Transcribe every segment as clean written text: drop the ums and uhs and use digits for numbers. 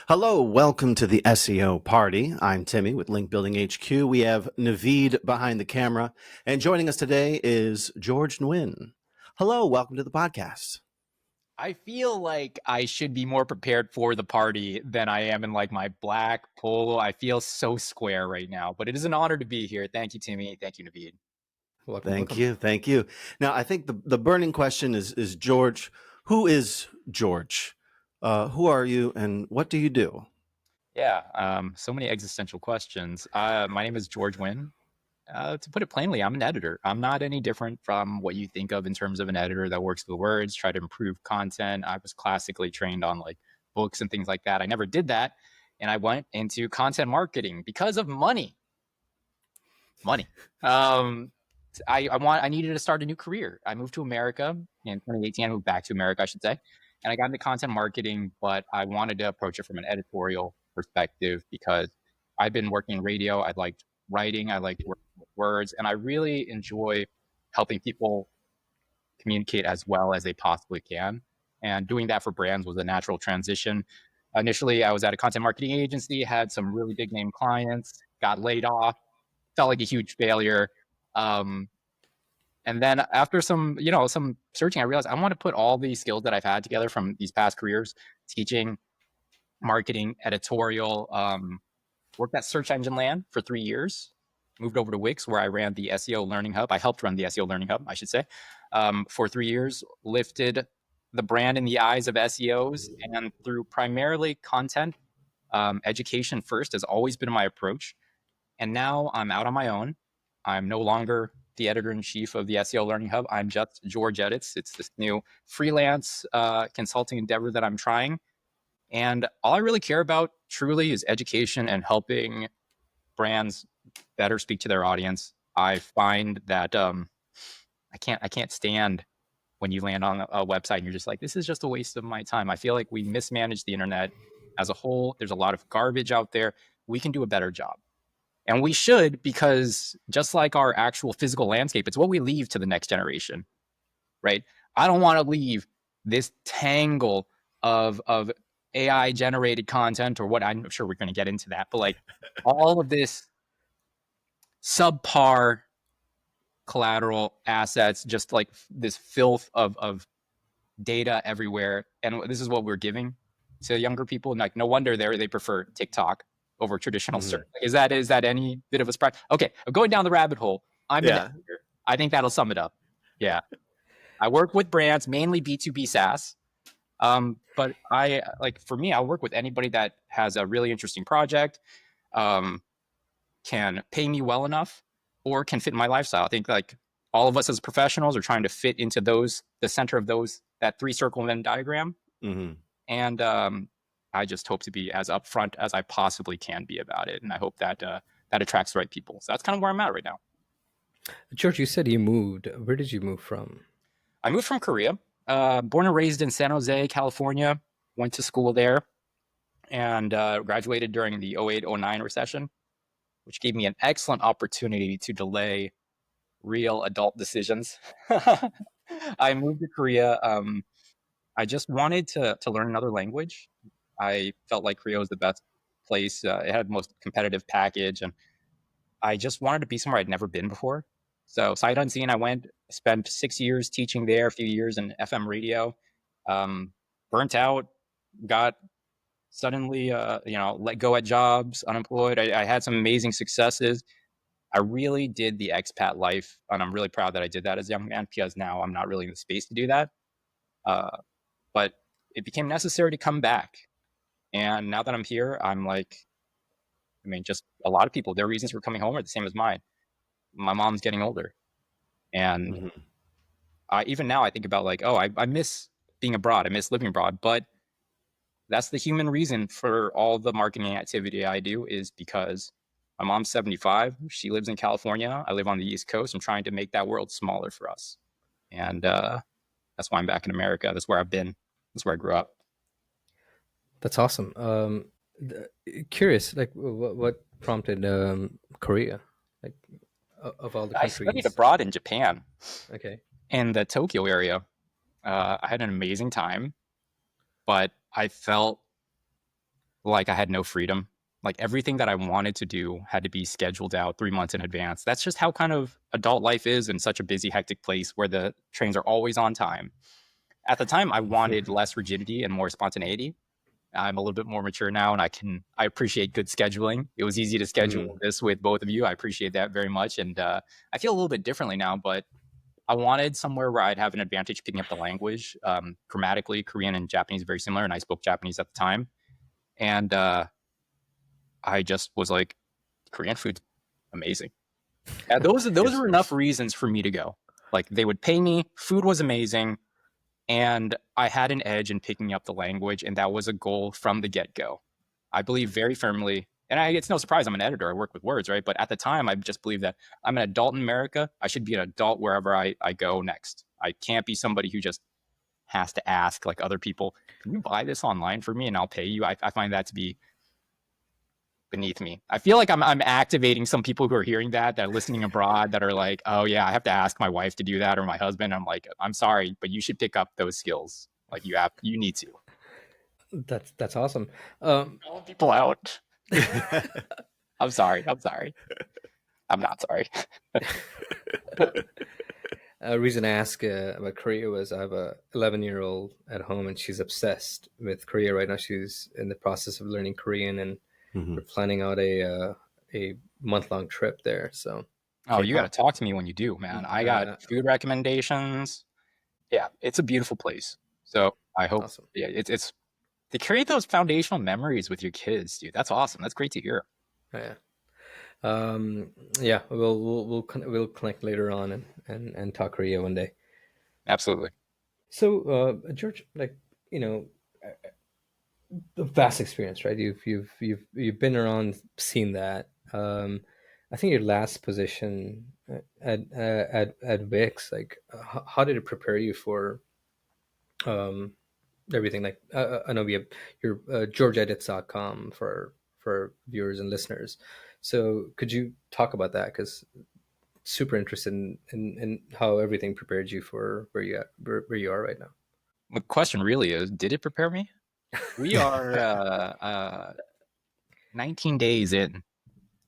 Hello, welcome to the SEO Party. I'm Timmy with Link Building HQ. We have Naveed behind the camera, and joining us today is George Nguyen. Hello, welcome to the podcast. I feel like I should be more prepared for the party than I am in like my black polo. I feel so square right now, but it is an honor to be here. Thank you, Timmy. Thank you, Naveed. Welcome, Thank welcome. you, thank you. Now, I think the burning question is George, who is George? Who are you, and what do you do? Yeah, so many existential questions. My name is George Nguyen. To put it plainly, I'm an editor. I'm not any different from what you think of in terms of an editor that works with words, try to improve content. I was classically trained on like books and things like that. I never did that. And I went into content marketing because of money. Um, I needed to start a new career. I moved to America in 2018. I moved back to America, I should say. And I got into content marketing, but I wanted to approach it from an editorial perspective because I've been working in radio. I liked writing. I liked working with words. And I really enjoy helping people communicate as well as they possibly can. And doing that for brands was a natural transition. Initially, I was at a content marketing agency, had some really big name clients, got laid off, felt like a huge failure. Um, and then after some searching, I realized I want to put all these skills that I've had together from these past careers, teaching, marketing, editorial, worked at Search Engine Land for 3 years, moved over to Wix where I ran the SEO Learning Hub. I helped run the SEO Learning Hub, I should say, for 3 years, lifted the brand in the eyes of SEOs, and through primarily content, education first has always been my approach. And now I'm out on my own. I'm no longer the editor-in-chief of the SEO Learning Hub. I'm just George Edits. It's this new freelance consulting endeavor that I'm trying. And all I really care about truly is education and helping brands better speak to their audience. I find that I can't stand when you land on a website and you're just like, this is just a waste of my time. I feel like we mismanage the internet as a whole. There's a lot of garbage out there. We can do a better job. And we should, because just like our actual physical landscape, it's what we leave to the next generation, right? I don't want to leave this tangle of AI generated content or what. I'm sure we're going to get into that, but like all of this subpar collateral assets, just like this filth of data everywhere. And this is what we're giving to younger people. And like, no wonder they prefer TikTok over traditional search. Is that any bit of a surprise? Okay, going down the rabbit hole. I'm an editor. I think that'll sum it up. Yeah. I work with brands, mainly B2B SaaS. But for me, I'll work with anybody that has a really interesting project, can pay me well enough, or can fit my lifestyle. I think like all of us as professionals are trying to fit into the center of that 3-circle Venn diagram. Mm-hmm. And I just hope to be as upfront as I possibly can be about it. And I hope that that attracts the right people. So that's kind of where I'm at right now. George, you said you moved. Where did you move from? I moved from Korea, born and raised in San Jose, California, went to school there, and graduated during the 08-09 recession, which gave me an excellent opportunity to delay real adult decisions. I moved to Korea. I just wanted to learn another language. I felt like Korea was the best place. It had the most competitive package, and I just wanted to be somewhere I'd never been before. So sight unseen, I went, spent 6 years teaching there, a few years in FM radio, burnt out, got suddenly, let go at jobs, unemployed. I had some amazing successes. I really did the expat life, and I'm really proud that I did that as a young man, because now I'm not really in the space to do that. But it became necessary to come back. And now that I'm here, I'm like, just a lot of people, their reasons for coming home are the same as mine. My mom's getting older. And even now I think about like, oh, I miss being abroad. I miss living abroad. But that's the human reason for all the marketing activity I do, is because my mom's 75. She lives in California. I live on the East Coast. I'm trying to make that world smaller for us. And that's why I'm back in America. That's where I've been. That's where I grew up. That's awesome. Curious, like what prompted Korea, like of all the countries? I studied abroad in Japan. Okay. In the Tokyo area. I had an amazing time, but I felt like I had no freedom. Like everything that I wanted to do had to be scheduled out 3 months in advance. That's just how kind of adult life is in such a busy, hectic place where the trains are always on time. At the time, I wanted less rigidity and more spontaneity. I'm a little bit more mature now, and I appreciate good scheduling. It was easy to schedule this with both of you. I appreciate that very much, and I feel a little bit differently now. But I wanted somewhere where I'd have an advantage picking up the language. Grammatically, Korean and Japanese are very similar, and I spoke Japanese at the time. And I just was like, Korean food's amazing. And those were enough reasons for me to go. Like they would pay me, food was amazing, and I had an edge in picking up the language, and that was a goal from the get-go. I believe very firmly, and it's no surprise I'm an editor, I work with words, right? But at the time, I just believed that I'm an adult in America. I should be an adult wherever I go next. I can't be somebody who just has to ask like other people, can you buy this online for me and I'll pay you? I find that to be beneath me. I feel like I'm activating some people who are hearing that are listening abroad that are like, oh yeah, I have to ask my wife to do that or my husband. I'm like, I'm sorry, but you should pick up those skills. Like you need to. That's awesome. Calling people out. I'm sorry. I'm not sorry. A reason I ask about Korea was I have a 11-year-old at home, and she's obsessed with Korea right now. She's in the process of learning Korean, and we're planning out a month-long trip there. So, you got to talk to me when you do, man. I got food recommendations. Yeah, it's a beautiful place. So I hope, yeah, it's to create those foundational memories with your kids, dude. That's awesome. That's great to hear. Yeah. Yeah, we'll connect later on and talk Korea one day. Absolutely. So, George, like, you know, a vast experience, right? You've been around, seen that. I think your last position at Wix, like, how did it prepare you for everything? Like, I know we have your georgeedits.com for viewers and listeners. So could you talk about that? Because super interested in how everything prepared you for where you are right now. The question really is, did it prepare me? We are 19 days in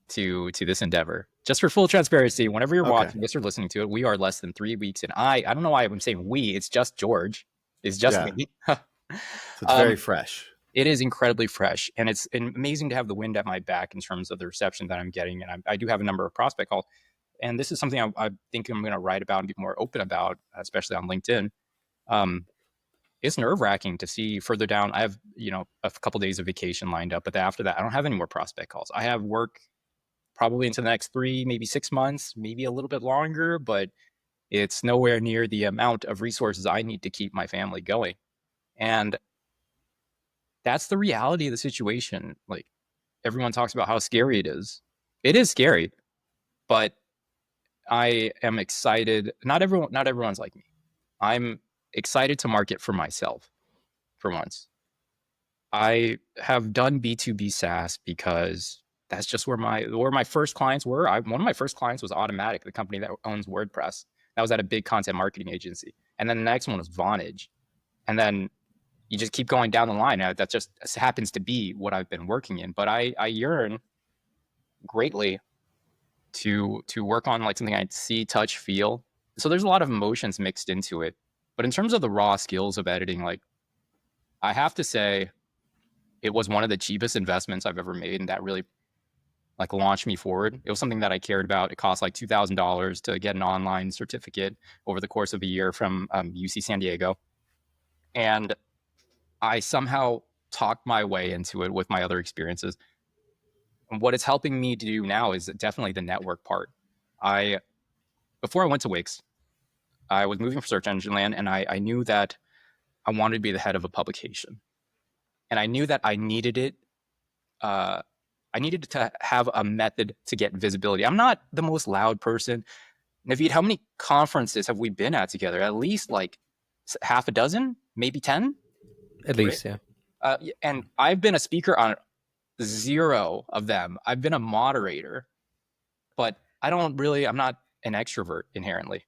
to this endeavor. Just for full transparency, whenever you're watching this or listening to it, we are less than 3 weeks in. I don't know why I'm saying we. It's just George. It's just me. So it's very fresh. It is incredibly fresh, and it's amazing to have the wind at my back in terms of the reception that I'm getting. And I do have a number of prospect calls, and this is something I think I'm going to write about and be more open about, especially on LinkedIn. It's nerve-wracking to see further down. I have, a couple days of vacation lined up, but after that, I don't have any more prospect calls. I have work probably into the next 3, maybe 6 months, maybe a little bit longer, but it's nowhere near the amount of resources I need to keep my family going. And that's the reality of the situation. Like, everyone talks about how scary it is. It is scary, but I am excited. Not everyone's like me. I'm excited to market for myself for once. I have done B2B SaaS because that's just where my first clients were. One of my first clients was Automatic, the company that owns WordPress. That was at a big content marketing agency. And then the next one was Vonage. And then you just keep going down the line. That just happens to be what I've been working in. But I yearn greatly to work on like something I see, touch, feel. So there's a lot of emotions mixed into it. But in terms of the raw skills of editing, like, I have to say it was one of the cheapest investments I've ever made, and that really like launched me forward. It was something that I cared about. It cost like $2,000 to get an online certificate over the course of a year from UC San Diego. And I somehow talked my way into it with my other experiences. And what it's helping me to do now is definitely the network part. Before I went to Wix, I was moving for search engine land, and I knew that I wanted to be the head of a publication. And I knew that I needed it. I needed to have a method to get visibility. I'm not the most loud person. Naveed, how many conferences have we been at together? At least like half a dozen, maybe 10? At least, yeah. And I've been a speaker on 0 of them. I've been a moderator, but I'm not an extrovert inherently.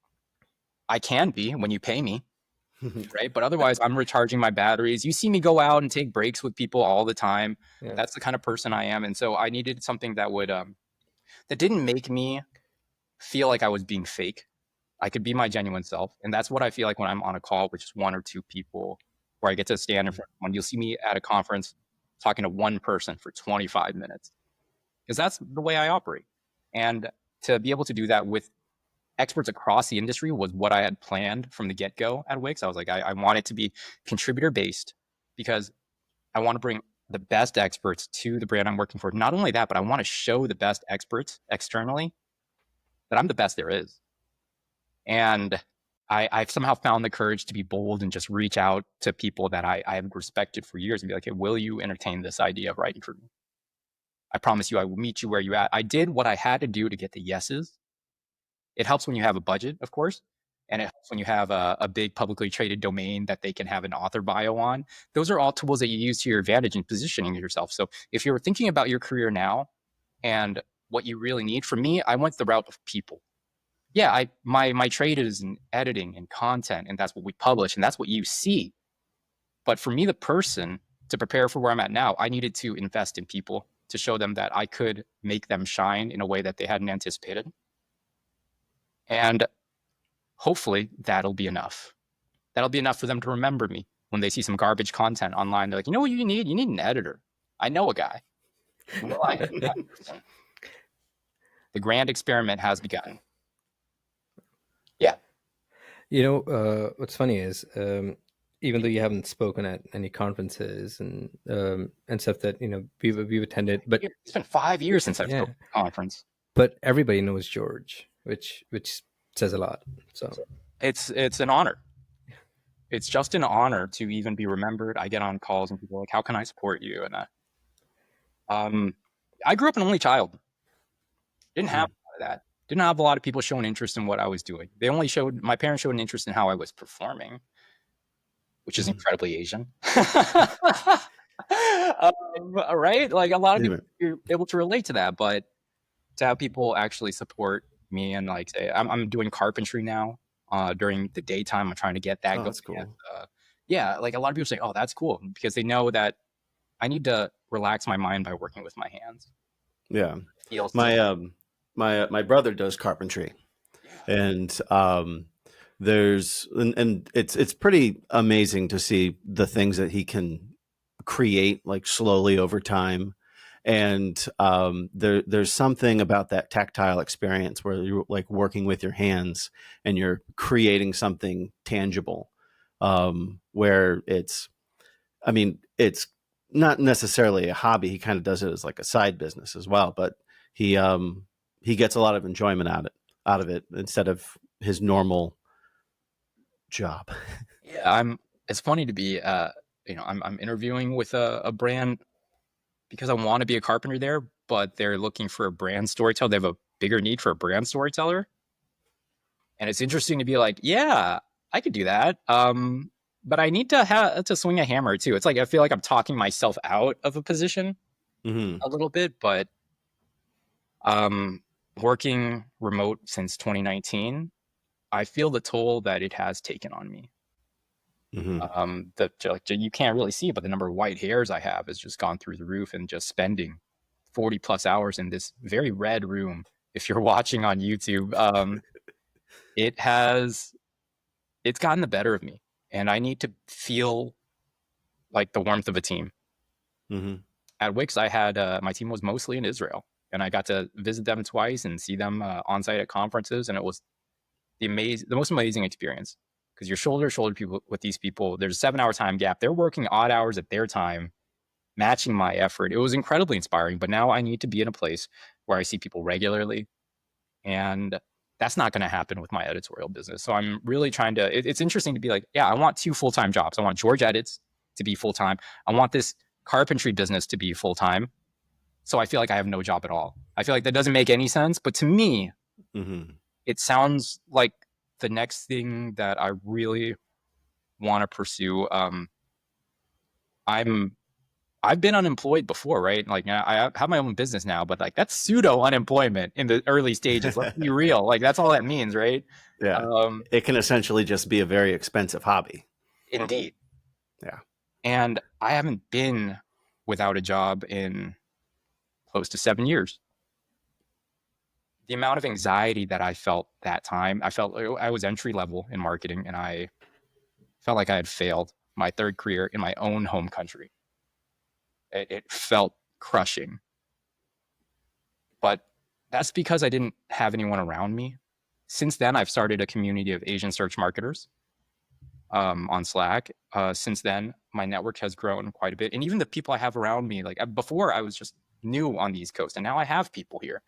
I can be when you pay me. right? But otherwise, I'm recharging my batteries. You see me go out and take breaks with people all the time. Yeah. That's the kind of person I am. And so I needed something that would, that didn't make me feel like I was being fake. I could be my genuine self. And that's what I feel like when I'm on a call with just one or two people, where I get to stand in front of one. You'll see me at a conference talking to one person for 25 minutes, because that's the way I operate. And to be able to do that with experts across the industry was what I had planned from the get-go at Wix. I was like, I want it to be contributor-based, because I want to bring the best experts to the brand I'm working for. Not only that, but I want to show the best experts externally that I'm the best there is. And I've somehow found the courage to be bold and just reach out to people that I have respected for years and be like, hey, will you entertain this idea of writing for me? I promise you, I will meet you where you're at. I did what I had to do to get the yeses. It helps when you have a budget, of course, and it helps when you have a big publicly traded domain that they can have an author bio on. Those are all tools that you use to your advantage in positioning yourself. So if you're thinking about your career now and what you really need, for me, I went the route of people. Yeah, my trade is in editing and content, and that's what we publish, and that's what you see. But for me, the person, to prepare for where I'm at now, I needed to invest in people to show them that I could make them shine in a way that they hadn't anticipated. And hopefully that'll be enough. That'll be enough for them to remember me when they see some garbage content online. They're like, you know what you need? You need an editor. I know a guy. Well, I know that person. The grand experiment has begun. Yeah. You know, what's funny is, even though you haven't spoken at any conferences and stuff that, you know, we've attended, but it's been 5 years since I've spoken at a conference. But everybody knows George, which says a lot. So it's an honor. It's just an honor to even be remembered. I get on calls and people are like, how can I support you? And I grew up an only child. Didn't have a lot of that. Didn't have a lot of people showing interest in what I was doing. My parents showed an interest in how I was performing, which is incredibly Asian. Right? Like a lot of people, you're able to relate to that, but to have people actually support me and like say, I'm doing carpentry now during the daytime. I'm trying to get that going. That's cool. And, yeah, like a lot of people say, oh, that's cool, because they know that I need to relax my mind by working with my hands. Yeah. My brother does carpentry, and it's pretty amazing to see the things that he can create like slowly over time. And there's something about that tactile experience where you're like working with your hands and you're creating something tangible, where it's not necessarily a hobby. He kind of does it as like a side business as well, but he gets a lot of enjoyment out of it instead of his normal job. Yeah, it's funny to be I'm interviewing with a brand because I want to be a carpenter there, but they're looking for a brand storyteller. They have a bigger need for a brand storyteller. And it's interesting to be like, yeah, I could do that. But I need to swing a hammer too. It's like, I feel like I'm talking myself out of a position a little bit, but working remote since 2019, I feel the toll that it has taken on me. You can't really see it, but the number of white hairs I have has just gone through the roof, and just spending 40 plus hours in this very red room. If you're watching on YouTube, it's gotten the better of me, and I need to feel like the warmth of a team. At Wix, I had my team was mostly in Israel, and I got to visit them twice and see them on site at conferences, and it was the most amazing experience, because you're shoulder to shoulder people with these people. There's a 7-hour time gap. They're working odd hours at their time, matching my effort. It was incredibly inspiring. But now I need to be in a place where I see people regularly, and that's not going to happen with my editorial business. So I'm really trying to. It's interesting to be like, yeah, I want 2 full-time jobs. I want George Edits to be full-time. I want this carpentry business to be full-time. So I feel like I have no job at all. I feel like that doesn't make any sense. But to me, it sounds like the next thing that I really want to pursue. I've been unemployed before, right? Like I have my own business now, but like that's pseudo unemployment in the early stages. Let's be real. Like that's all that means, right? Yeah. It can essentially just be a very expensive hobby. Indeed. Yeah. And I haven't been without a job in close to 7 years. The amount of anxiety that I felt that time, I was entry level in marketing, and I felt like I had failed my third career in my own home country. It felt crushing. But that's because I didn't have anyone around me. Since then, I've started a community of Asian search marketers on Slack. Since then, my network has grown quite a bit. And even the people I have around me, like before, I was just new on the East Coast, and now I have people here.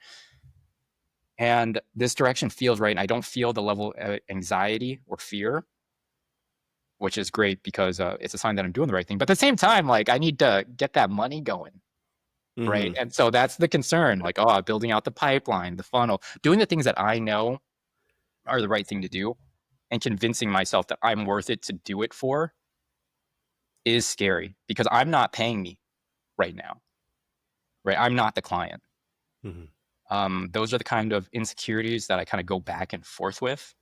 And this direction feels right, and I don't feel the level of anxiety or fear, which is great because it's a sign that I'm doing the right thing. But at the same time, like I need to get that money going, right? And so that's the concern, like, building out the pipeline, the funnel, doing the things that I know are the right thing to do, and convincing myself that I'm worth it to do it for is scary because I'm not paying me right now, right? I'm not the client. Those are the kind of insecurities that I kind of go back and forth with.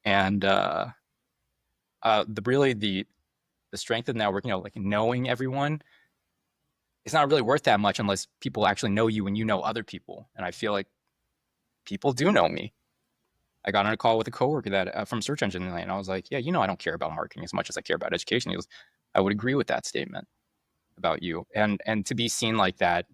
And the strength of networking, like knowing everyone, it's not really worth that much unless people actually know you and you know other people. And I feel like people do know me. I got on a call with a coworker that from Search Engine Land, and I was like, yeah, I don't care about marketing as much as I care about education. He goes, I would agree with that statement about you. And to be seen like that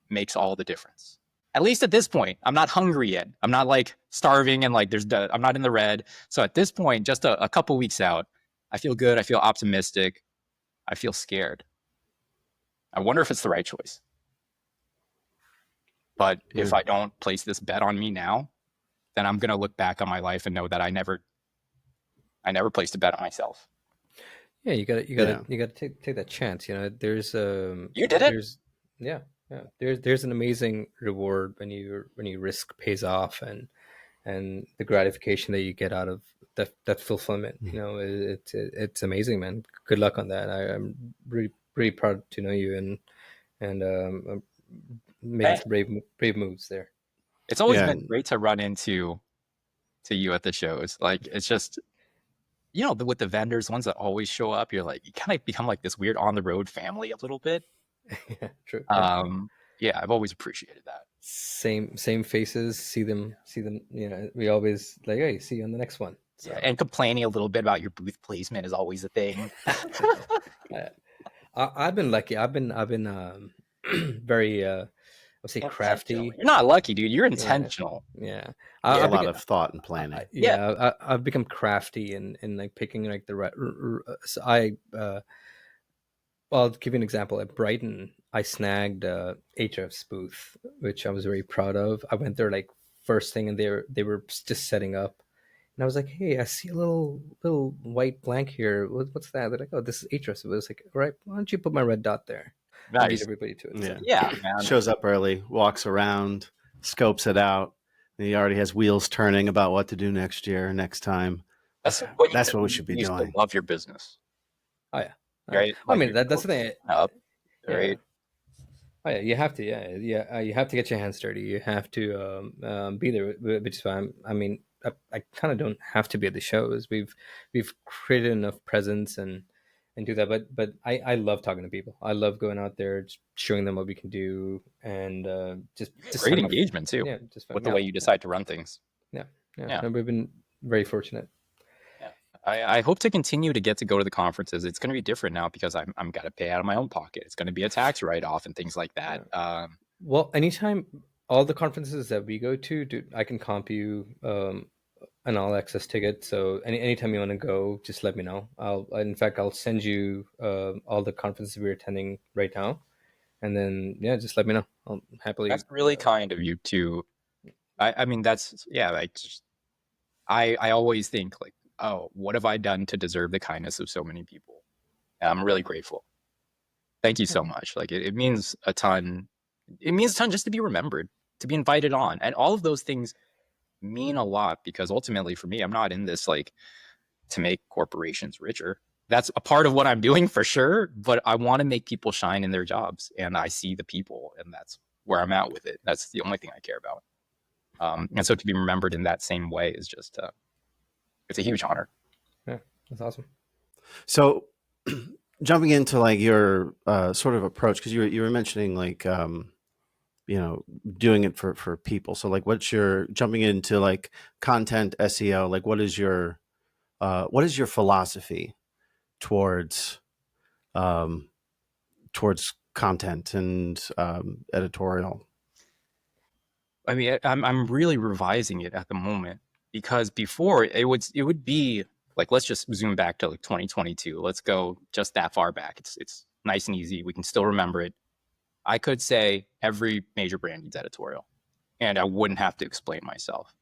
makes all the difference. At least at this point, I'm not hungry yet. I'm not like starving and like I'm not in the red. So at this point, just a couple weeks out, I feel good. I feel optimistic. I feel scared. I wonder if it's the right choice. But if I don't place this bet on me now, then I'm going to look back on my life and know that I never placed a bet on myself. Yeah, you gotta take that chance. There's You did it. There's an amazing reward when you risk pays off, and the gratification that you get out of that fulfillment. It's amazing, man. Good luck on that. I'm really proud to know you, and making some brave moves there. It's always been great to run into you at the shows. Like it's just, with the vendors, ones that always show up, you're like, you kind of become like this weird on the road family a little bit. Yeah, true. Yeah, I've always appreciated that. Same faces, see them. We always like, hey, see you on the next one. So. Yeah, and complaining a little bit about your booth placement is always a thing. I've been lucky. I've been very I would say crafty. You're not lucky, dude. You're intentional. Yeah. A lot of thought and planning. I've become crafty in like picking like the right. So I'll give you an example. At Brighton, I snagged HF's booth, which I was very proud of. I went there like first thing, and they were just setting up, and I was like, "Hey, I see a little white blank here. What's that?" They're like, "Oh, this is HF's." It was like, "All right, why don't you put my red dot there?" Nice. Lead everybody to it. Yeah, so. Yeah, man. Shows up early, walks around, scopes it out. And he already has wheels turning about what to do next year, next time. That's what we should be doing. You love your business. Oh yeah. Right. I mean, that's the thing. Up, right. Oh yeah, you have to. You have to get your hands dirty. You have to be there, which is why I kind of don't have to be at the shows. We've created enough presence and do that. But I love talking to people. I love going out there, just showing them what we can do, and just great engagement too. Yeah, with the way you decide to run things. Yeah. And we've been very fortunate. I hope to continue to get to go to the conferences. It's going to be different now because I'm got to pay out of my own pocket. It's going to be a tax write-off and things like that. Well, anytime, all the conferences that we go to, I can comp you an all-access ticket. So anytime you want to go, just let me know. I'll send you all the conferences we're attending right now, and then just let me know. I'll happily. That's really kind of you too. I mean, that's like I always think like, oh, what have I done to deserve the kindness of so many people? And I'm really grateful. Thank you so much. Like it means a ton. It means a ton just to be remembered, to be invited on. And all of those things mean a lot because ultimately for me, I'm not in this like to make corporations richer. That's a part of what I'm doing for sure. But I want to make people shine in their jobs. And I see the people, and that's where I'm at with it. That's the only thing I care about. And so to be remembered in that same way is just... it's a huge honor. Yeah, that's awesome. So jumping into like your sort of approach, because you were mentioning like doing it for people. So like, what's your jumping into like content SEO? Like, what is your philosophy towards um, towards content and editorial? I mean, I'm really revising it at the moment, because before it would be like, let's just zoom back to like 2022. Let's go just that far back. It's nice and easy. We can still remember it. I could say every major brand needs editorial, and I wouldn't have to explain myself,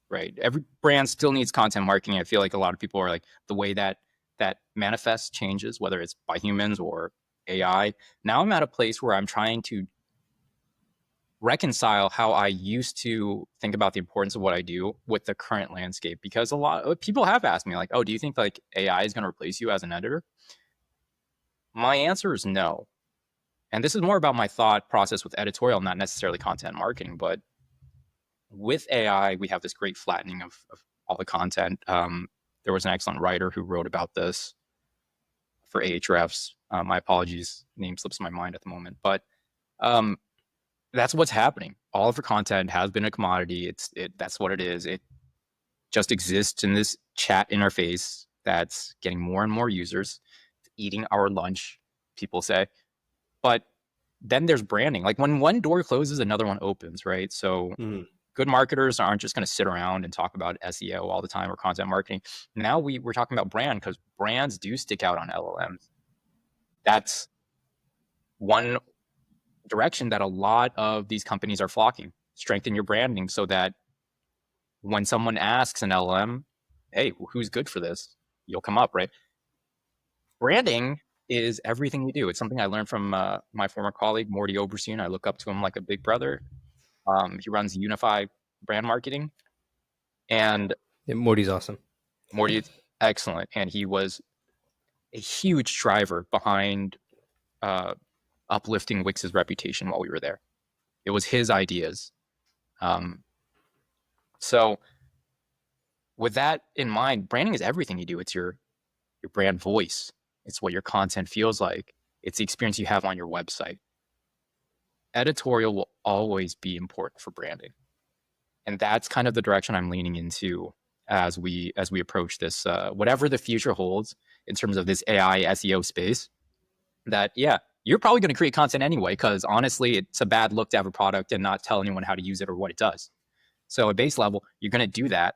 right? Every brand still needs content marketing. I feel like a lot of people are like, the way that manifests changes, whether it's by humans or AI. Now I'm at a place where I'm trying to reconcile how I used to think about the importance of what I do with the current landscape, because a lot of people have asked me like, oh, do you think like AI is going to replace you as an editor? My answer is no. And this is more about my thought process with editorial, not necessarily content marketing. But with AI, we have this great flattening of all the content. There was an excellent writer who wrote about this for Ahrefs. My apologies, name slips my mind at the moment. But that's what's happening. All of the content has been a commodity. That's what it is. It just exists in this chat interface that's getting more and more users. It's eating our lunch, people say. But then there's branding. Like, when one door closes, another one opens, right? So good marketers aren't just going to sit around and talk about SEO all the time or content marketing. Now we're talking about brand, because brands do stick out on LLMs. That's one direction that a lot of these companies are flocking. Strengthen your branding so that when someone asks an LLM, hey, who's good for this? You'll come up, right? Branding is everything you do. It's something I learned from my former colleague, Morty Oberstein. I look up to him like a big brother. He runs Unify brand marketing. And Yeah, Morty's awesome. Morty is excellent. And he was a huge driver behind uplifting Wix's reputation while we were there. It was his ideas. So with that in mind, branding is everything you do. It's your brand voice. It's what your content feels like. It's the experience you have on your website. Editorial will always be important for branding. And that's kind of the direction I'm leaning into as we approach this, whatever the future holds in terms of this AI SEO space. That, yeah, you're probably going to create content anyway, because honestly, it's a bad look to have a product and not tell anyone how to use it or what it does. So at base level, you're going to do that.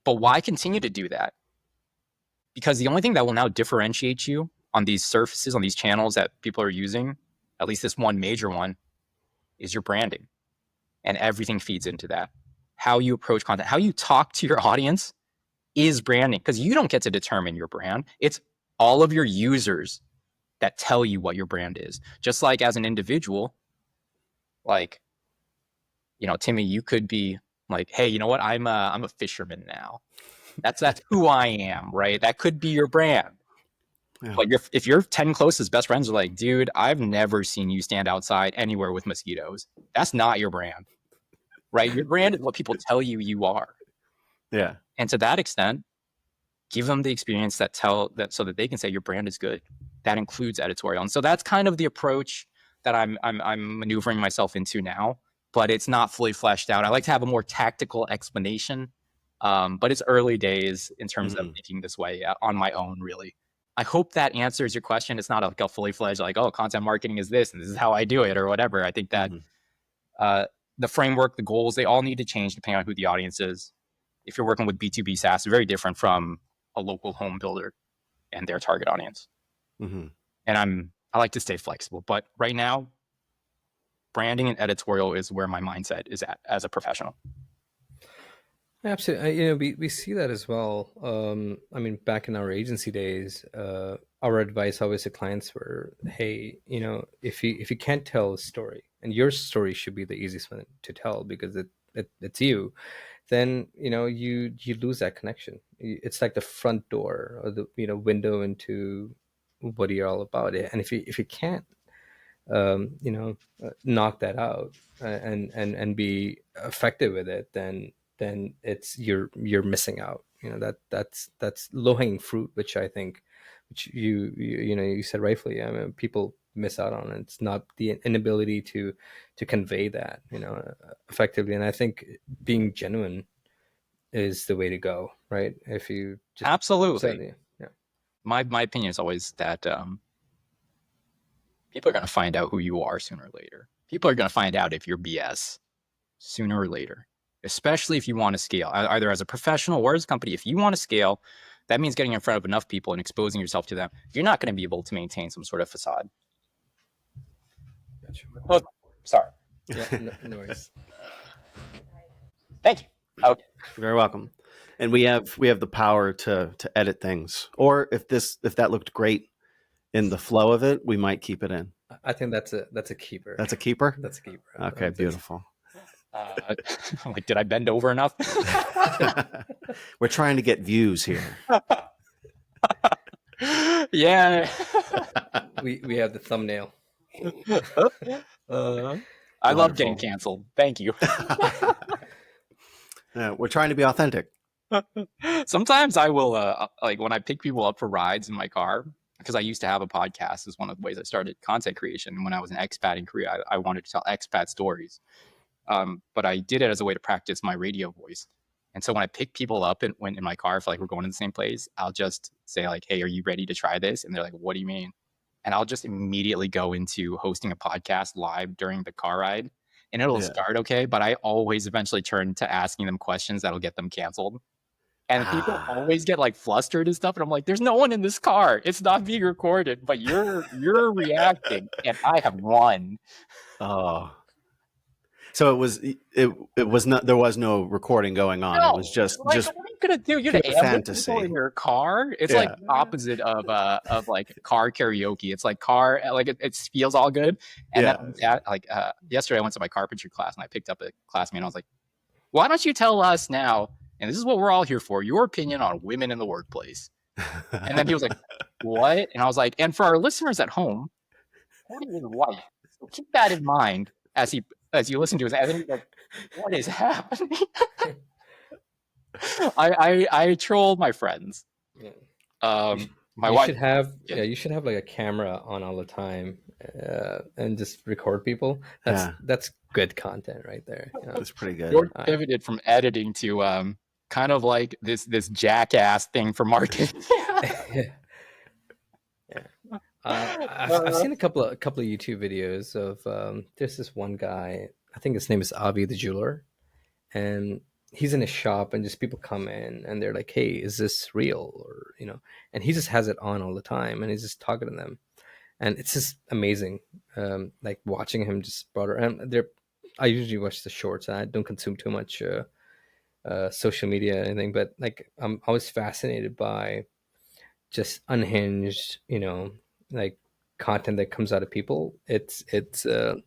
But why continue to do that? Because the only thing that will now differentiate you on these surfaces, on these channels that people are using, at least this one major one, is your branding. And everything feeds into that. How you approach content, how you talk to your audience is branding, because you don't get to determine your brand. It's all of your users that tell you what your brand is. Just like as an individual, like, Timmy, you could be like, hey, you know what? I'm a fisherman now. That's who I am, right? That could be your brand. Yeah. But if your 10 closest best friends are like, dude, I've never seen you stand outside anywhere with mosquitoes, that's not your brand, right? Your brand is what people tell you you are. Yeah. And to that extent, give them the experience that so that they can say your brand is good. That includes editorial. And so that's kind of the approach that I'm maneuvering myself into now, but it's not fully fleshed out. I like to have a more tactical explanation, but it's early days in terms of thinking this way on my own, really. I hope that answers your question. It's not like a fully fledged, like, oh, content marketing is this, and this is how I do it, or whatever. I think that the framework, the goals, they all need to change depending on who the audience is. If you're working with B2B SaaS, it's very different from a local home builder and their target audience. And I like to stay flexible, but right now, branding and editorial is where my mindset is at as a professional. Absolutely. We see that as well. I mean, back in our agency days, our advice always to clients were, hey, if you can't tell a story, and your story should be the easiest one to tell because it's you, then you lose that connection. It's like the front door or the window into what you're all about. And if you can't knock that out and be effective with it, then it's you're missing out. That's low-hanging fruit, which I think which you said rightfully. I mean, people miss out on it. It's not the inability to convey that, effectively. And I think being genuine is the way to go, right? If you just Absolutely. yeah. My opinion is always that people are going to find out who you are sooner or later. People are going to find out if you're BS sooner or later, especially if you want to scale, either as a professional or as a company. If you want to scale, that means getting in front of enough people and exposing yourself to them. You're not going to be able to maintain some sort of facade. Gotcha. Oh, sorry. Yeah, no worries. Thank you. Okay. You're very welcome. And we have the power to edit things. Or if that looked great in the flow of it, we might keep it in. I think that's a keeper. That's a keeper? That's a keeper. Okay, beautiful. Like, did I bend over enough? We're trying to get views here. Yeah. we have the thumbnail. I love getting canceled. Thank you. We're trying to be authentic. Sometimes I will, like when I pick people up for rides in my car, because I used to have a podcast is one of the ways I started content creation. When I was an expat in Korea, I wanted to tell expat stories. But I did it as a way to practice my radio voice. And so when I pick people up in my car, if like we're going to the same place, I'll just say like, hey, are you ready to try this? And they're like, what do you mean? And I'll just immediately go into hosting a podcast live during the car ride. And it'll start okay, but I always eventually turn to asking them questions that'll get them canceled. And people always get like flustered and stuff. And I'm like, there's no one in this car. It's not being recorded, but you're reacting and I have won. Oh. So it was not, there was no recording going on. No, it was just what are you gonna do? You're the fantasy in your car. It's like the opposite of like car karaoke. It's like car, like it feels all good. And then yesterday I went to my carpentry class and I picked up a classmate and I was like, why don't you tell us now? And this is what we're all here for, your opinion on women in the workplace. And then he was like, what? And I was like, and for our listeners at home, Cody is white. So keep that in mind as you listen to his editing. Like, what is happening? I troll my friends. Yeah. My wife should have you should have like a camera on all the time and just record people. That's good content right there. That's pretty good. George pivoted from editing to kind of like this jackass thing for marketing. I've seen a couple of YouTube videos of there's this one guy, I think his name is Avi the jeweler, and he's in a shop and just people come in and they're like, hey, is this real? Or and he just has it on all the time and he's just talking to them, and it's just amazing, like watching him just brought around. I usually watch the shorts and I don't consume too much social media or anything, but like I'm always fascinated by just unhinged, like content that comes out of people. It's and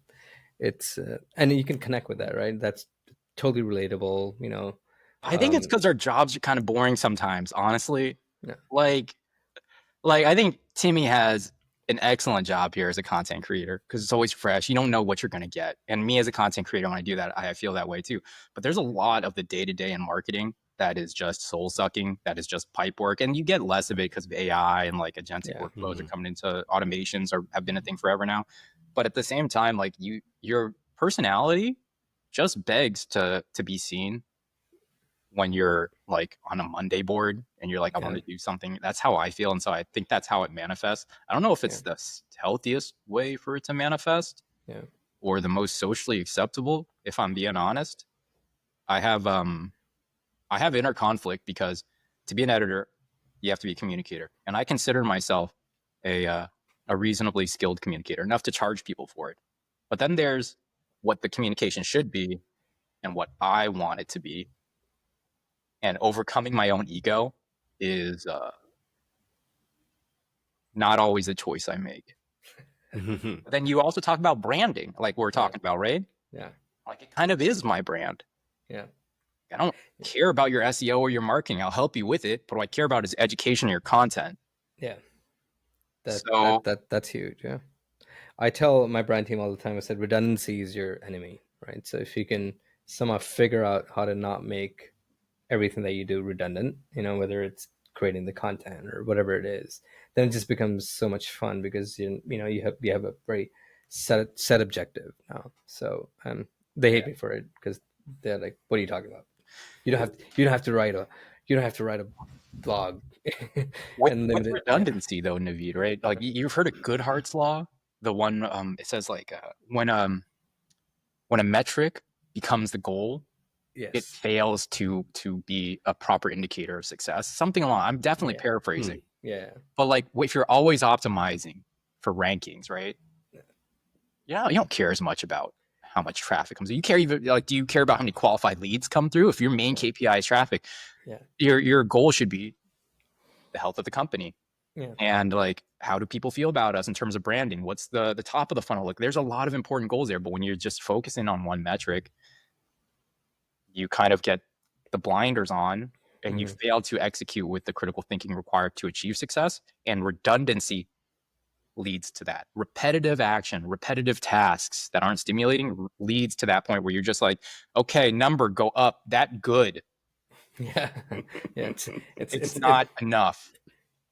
you can connect with that, right? That's totally relatable. I think it's because our jobs are kind of boring sometimes, honestly. Yeah. Like I think Timmy has an excellent job here as a content creator because it's always fresh. You don't know what you're going to get. And me as a content creator, when I do that, I feel that way too. But there's a lot of the day-to-day in marketing that is just soul sucking, that is just pipe work. And you get less of it because of AI and like agentic workflows are coming into automations or have been a thing forever now. But at the same time, like your personality just begs to be seen when you're like on a Monday board and you're like, I want to do something. That's how I feel. And so I think that's how it manifests. I don't know if it's the healthiest way for it to manifest or the most socially acceptable, if I'm being honest. I have inner conflict because to be an editor, you have to be a communicator. And I consider myself a reasonably skilled communicator, enough to charge people for it. But then there's what the communication should be and what I want it to be. And overcoming my own ego is not always a choice I make. But then you also talk about branding, like we're talking about, right? Yeah. Like it kind of is my brand. Yeah. I don't care about your SEO or your marketing. I'll help you with it. But what I care about is education and your content. Yeah. That's huge. Yeah. I tell my brand team all the time, I said, redundancy is your enemy, right? So if you can somehow figure out how to not make everything that you do redundant, whether it's creating the content or whatever it is, then it just becomes so much fun because you have a very set objective now. So they hate me for it because they're like, "What are you talking about? You don't have to write a blog With and limit it." redundancy though, Naveed, right? Like you've heard of Goodhart's law, the one it says like when a metric becomes the goal, it Yes. fails to be a proper indicator of success. Something along. I'm definitely paraphrasing, Yeah. but like if you're always optimizing for rankings, right? Yeah, you don't care as much about how much traffic comes in. You care even like, do you care about how many qualified leads come through? If your main KPI is traffic, Yeah. your goal should be the health of the company. Yeah. And like, how do people feel about us in terms of branding? What's the top of the funnel? Like, there's a lot of important goals there, but when you're just focusing on one metric, you kind of get the blinders on and you fail to execute with the critical thinking required to achieve success. And redundancy leads to that. Repetitive action, repetitive tasks that aren't stimulating leads to that point where you're just like, okay, number go up, that good. Yeah. Yeah. It's not enough.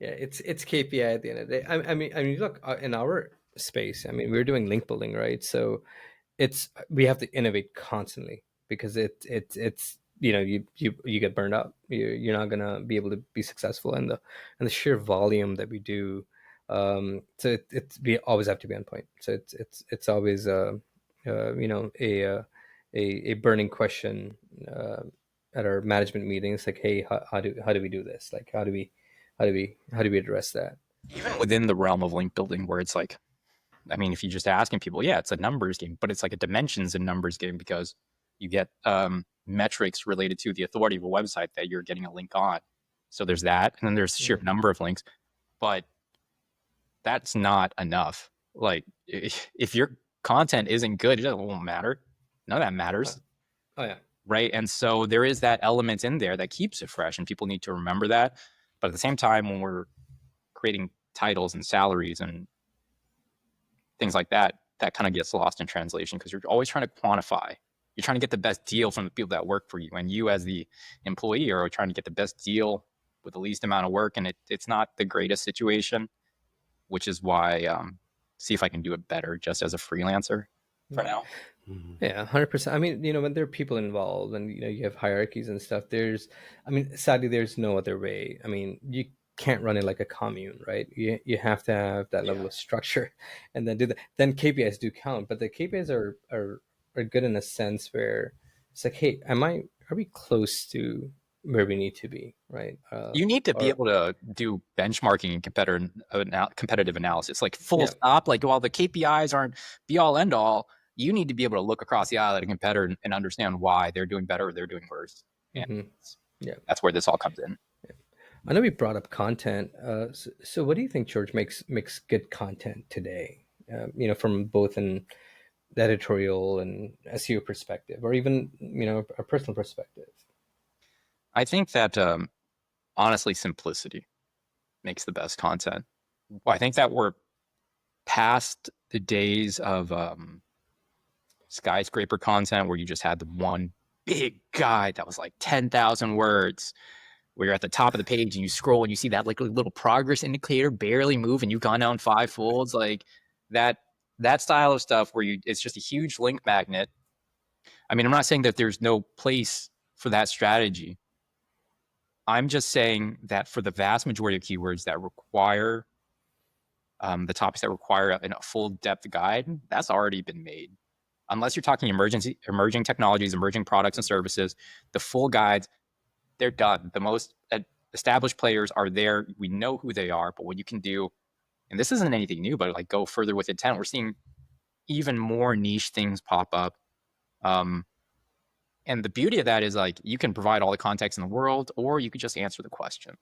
Yeah, it's KPI at the end of the day. I mean, look, in our space, I mean, we're doing link building, right? So we have to innovate constantly because it's you get burned out. You're not gonna be able to be successful in the sheer volume that we do. So we always have to be on point. So it's always a burning question at our management meetings, like, hey, how do we do this? Like, how do we address that? Even within the realm of link building, where it's like, I mean, if you're just asking people, yeah, it's a numbers game, but it's like a dimensions and numbers game because you get metrics related to the authority of a website that you're getting a link on. So there's that, and then there's sheer number of links, but that's not enough. Like, if your content isn't good, it won't matter. None of that matters. Oh yeah. Right. And so there is that element in there that keeps it fresh, and people need to remember that. But at the same time, when we're creating titles and salaries and things like that, that kind of gets lost in translation because you're always trying to quantify. You're trying to get the best deal from the people that work for you. And you as the employee are trying to get the best deal with the least amount of work. And it's not the greatest situation, which is why see if I can do it better just as a freelancer for now. Yeah, 100%. I mean, when there are people involved and you have hierarchies and stuff, sadly, there's no other way. I mean, you can't run it like a commune, right? You have to have that level of structure and then do that. Then KPIs do count, but the KPIs are good in a sense where it's like, hey, are we close to where we need to be, right? You need to be able to do benchmarking and competitive analysis, like full stop. Like, while the KPIs aren't be all end all, you need to be able to look across the aisle at a competitor and understand why they're doing better or they're doing worse. And that's where this all comes in. I know we brought up content. So what do you think, George, makes good content today? From both an editorial and SEO perspective, or even a personal perspective. I think that honestly, simplicity makes the best content. I think that we're past the days of skyscraper content where you just had the one big guide that was like 10,000 words, where you're at the top of the page and you scroll and you see that like little progress indicator barely move and you've gone down 5 folds. Like that style of stuff where it's just a huge link magnet. I mean, I'm not saying that there's no place for that strategy. I'm just saying that for the vast majority of keywords that require the topics that require a full depth guide, that's already been made. Unless you're talking emerging technologies, emerging products and services, the full guides, they're done. The most established players are there. We know who they are, but what you can do, and this isn't anything new, but like go further with intent. We're seeing even more niche things pop up. And the beauty of that is, like, you can provide all the context in the world, or you could just answer the question.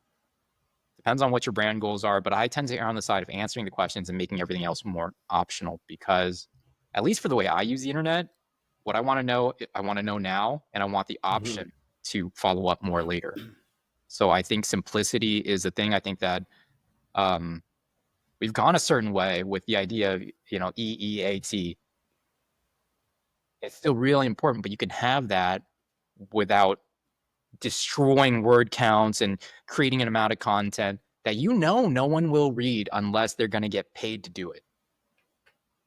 Depends on what your brand goals are, but I tend to err on the side of answering the questions and making everything else more optional, because at least for the way I use the internet, what I want to know now, and I want the option to follow up more later. So I think simplicity is a thing. I think that we've gone a certain way with the idea of EEAT. It's still really important, but you can have that without destroying word counts and creating an amount of content. that no one will read unless they're going to get paid to do it.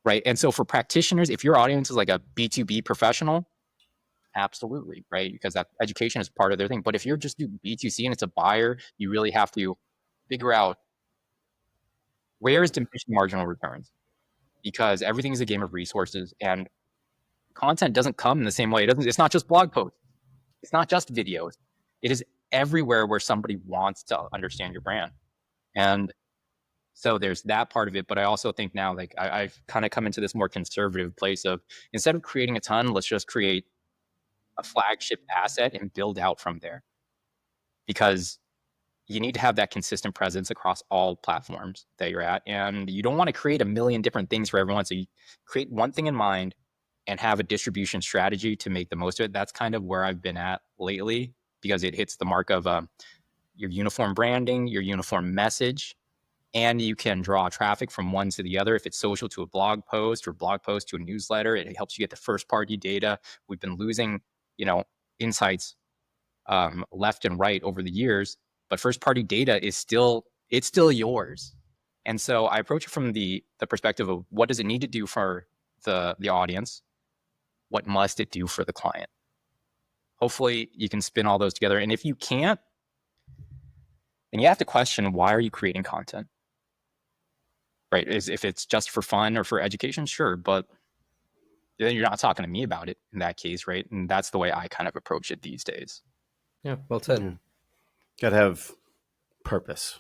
Right. And so for practitioners, if your audience is like a B2B professional, absolutely, right? Because that education is part of their thing. But if you're just doing B2C and it's a buyer, you really have to figure out where is diminishing marginal returns, because everything is a game of resources and content doesn't come in the same way. It's not just blog posts. It's not just videos. It is everywhere where somebody wants to understand your brand. And so there's that part of it. But I also think now, like I've kind of come into this more conservative place of, instead of creating a ton, let's just create a flagship asset and build out from there. Because you need to have that consistent presence across all platforms that you're at. And you don't want to create a million different things for everyone. So you create one thing in mind and have a distribution strategy to make the most of it. That's kind of where I've been at lately, because it hits the mark of your uniform branding, your uniform message, and you can draw traffic from one to the other. If it's social to a blog post or blog post to a newsletter, it helps you get the first party data. We've been losing, insights left and right over the years, but first party data is still yours. And so I approach it from the perspective of, what does it need to do for the audience? What must it do for the client? Hopefully you can spin all those together. And if you can't, then you have to question, why are you creating content? Right? If it's just for fun or for education, sure, but then you're not talking to me about it in that case, right? And that's the way I kind of approach it these days. Yeah, well said. Yeah. Got to have purpose.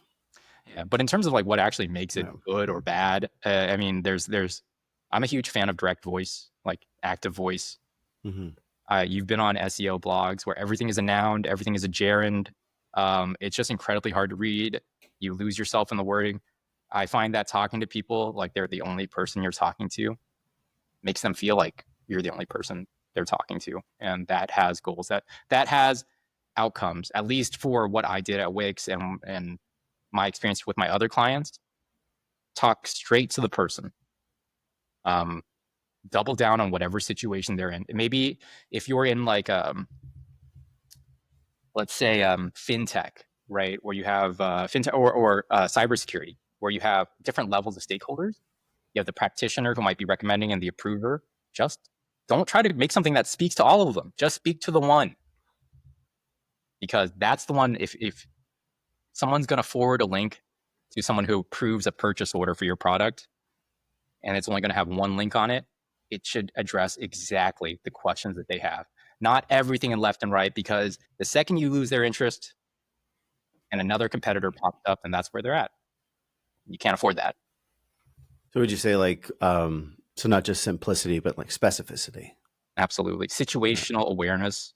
Yeah, but in terms of like what actually makes it good or bad, I mean, I'm a huge fan of direct voice, like active voice. Mm-hmm. You've been on SEO blogs where everything is a noun, everything is a gerund. It's just incredibly hard to read. You lose yourself in the wording. I find that talking to people like they're the only person you're talking to makes them feel like you're the only person they're talking to. And that has goals, that has outcomes, at least for what I did at Wix and my experience with my other clients. Talk straight to the person. Double down on whatever situation they're in. Maybe if you're in like, let's say fintech, right, where you have fintech or cybersecurity, where you have different levels of stakeholders. You have the practitioner who might be recommending and the approver. Just don't try to make something that speaks to all of them. Just speak to the one, because that's the one. If someone's going to forward a link to someone who approves a purchase order for your product, and it's only going to have one link on it, it should address exactly the questions that they have. Not everything in left and right, because the second you lose their interest and another competitor pops up, and that's where they're at. You can't afford that. So would you say like, so not just simplicity, but like specificity? Absolutely. Situational awareness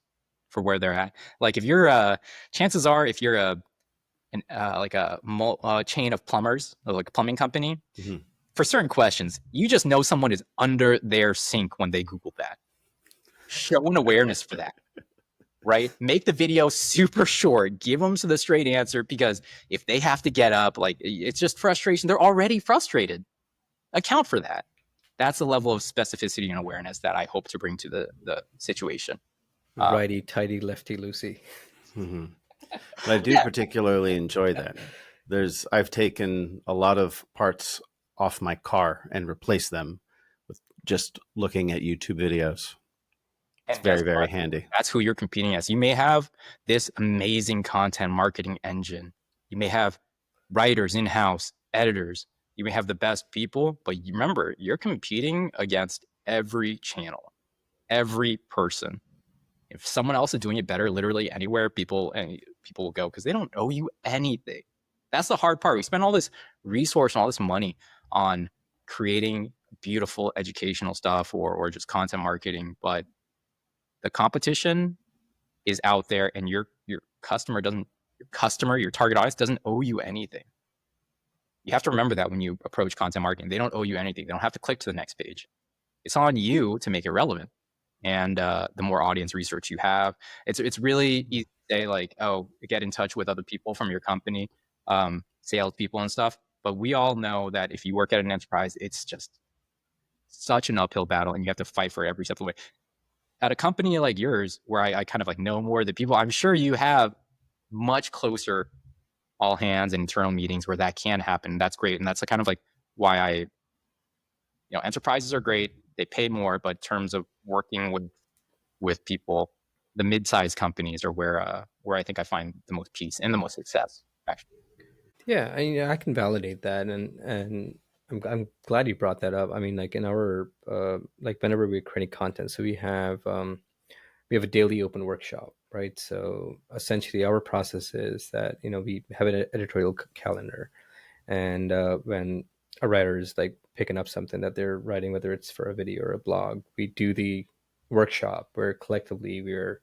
for where they're at. Like if you're, chances are, if you're a chain of plumbers, or like a plumbing company, mm-hmm. for certain questions, you just know someone is under their sink when they Google that. Show an awareness for that, right? Make the video super short. Give them the straight answer, because if they have to get up, like it's just frustration. They're already frustrated. Account for that. That's the level of specificity and awareness that I hope to bring to the situation. Righty tighty, lefty loosey. Mm-hmm. But I do particularly enjoy that. I've taken a lot of parts off my car and replaced them with just looking at YouTube videos. It's very, very handy. That's who you're competing as. You may have this amazing content marketing engine. You may have writers in-house, editors. You may have the best people, but remember, you're competing against every channel, every person. If someone else is doing it better, literally anywhere, people will go, because they don't owe you anything. That's the hard part. We spend all this resource and all this money on creating beautiful educational stuff or just content marketing, but the competition is out there, and your your target audience doesn't owe you anything. You have to remember that when you approach content marketing. They don't owe you anything. They don't have to click to the next page. It's on you to make it relevant. And the more audience research you have, it's really easy to say like, oh, get in touch with other people from your company, salespeople and stuff. But we all know that if you work at an enterprise, it's just such an uphill battle, and you have to fight for every step of the way. At a company like yours, where I kind of like know more of the people, I'm sure you have much closer all hands and internal meetings where that can happen. That's great. And that's kind of like why enterprises are great. They pay more, but in terms of working with people, the mid-sized companies are where I think I find the most peace and the most success, actually. Yeah, I can validate that, and I'm glad you brought that up. I mean, like in our like whenever we're creating content, so we have a daily open workshop, right? So essentially, our process is that we have an editorial calendar, and when a writer is like picking up something that they're writing, whether it's for a video or a blog, we do the workshop where collectively we're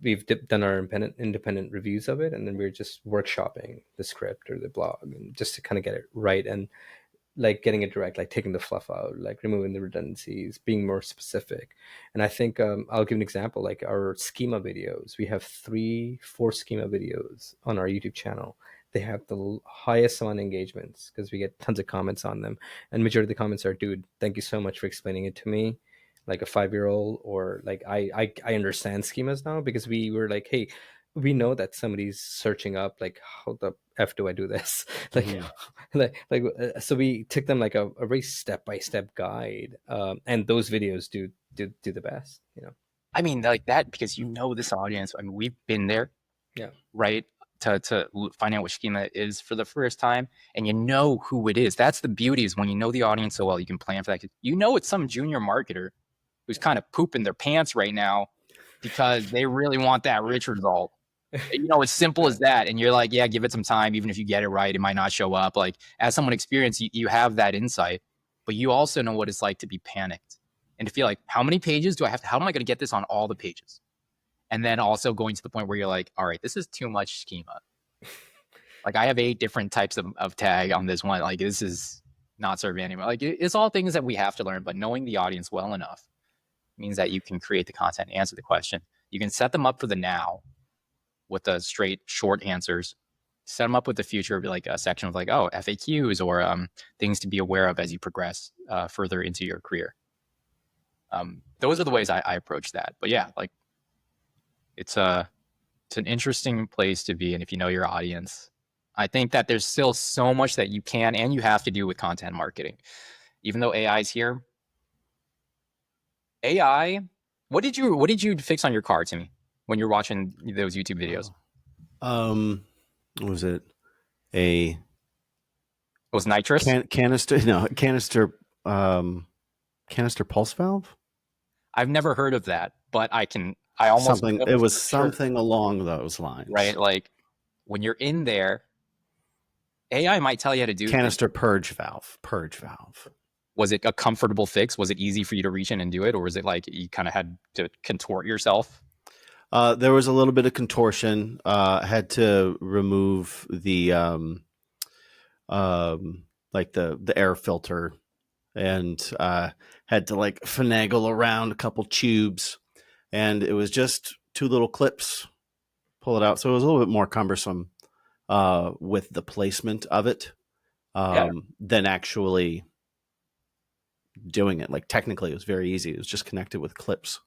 we've done our independent reviews of it, and then we're just workshopping the script or the blog, and just to kind of get it right, and like getting it direct, like taking the fluff out, like removing the redundancies, being more specific. And I think I'll give an example, like our schema videos. We have 4 schema videos on our YouTube channel. They have the highest amount of engagements because we get tons of comments on them. And majority of the comments are, dude, thank you so much for explaining it to me like a 5-year-old, or like I understand schemas now, because we were like, hey, we know that somebody's searching up like, how the f do I do this? Like, so we took them like a very step-by-step guide, and those videos do the best. I mean, like that, because this audience. I mean, we've been there, Yeah, right? To find out what schema is for the first time, and who it is. That's the beauty, is when you know the audience so well, you can plan for that. It's some junior marketer who's kind of pooping their pants right now because they really want that rich result. As simple as that. And you're like, yeah, give it some time. Even if you get it right, it might not show up. Like, as someone experienced, you have that insight, but you also know what it's like to be panicked and to feel like, how many pages do I have how am I going to get this on all the pages? And then also going to the point where you're like, all right, this is too much schema. Like, I have 8 different types of tag on this one. Like, this is not serving anyone. Like, it's all things that we have to learn, but knowing the audience well enough means that you can create the content, answer the question. You can set them up for the now with the straight, short answers. Set them up with the future, like a section of like, FAQs or things to be aware of as you progress further into your career. Those are the ways I approach that. But yeah, like, it's an interesting place to be. And if you know your audience, I think that there's still so much that you can and you have to do with content marketing. Even though AI is here, AI, what did you fix on your car, Timmy, when you're watching those YouTube videos? What was it? It was nitrous? Canister pulse valve? I've never heard of that, but I almost something. It was something along those lines, right? Like, when you're in there, AI might tell you how to do canister purge valve. Was it a comfortable fix? Was it easy for you to reach in and do it? Or was it like you kind of had to contort yourself? There was a little bit of contortion. Had to remove the like the air filter, and had to like finagle around a couple tubes, and it was just 2 little clips, pull it out. So it was a little bit more cumbersome with the placement of it than actually doing it. Like, technically it was very easy. It was just connected with clips.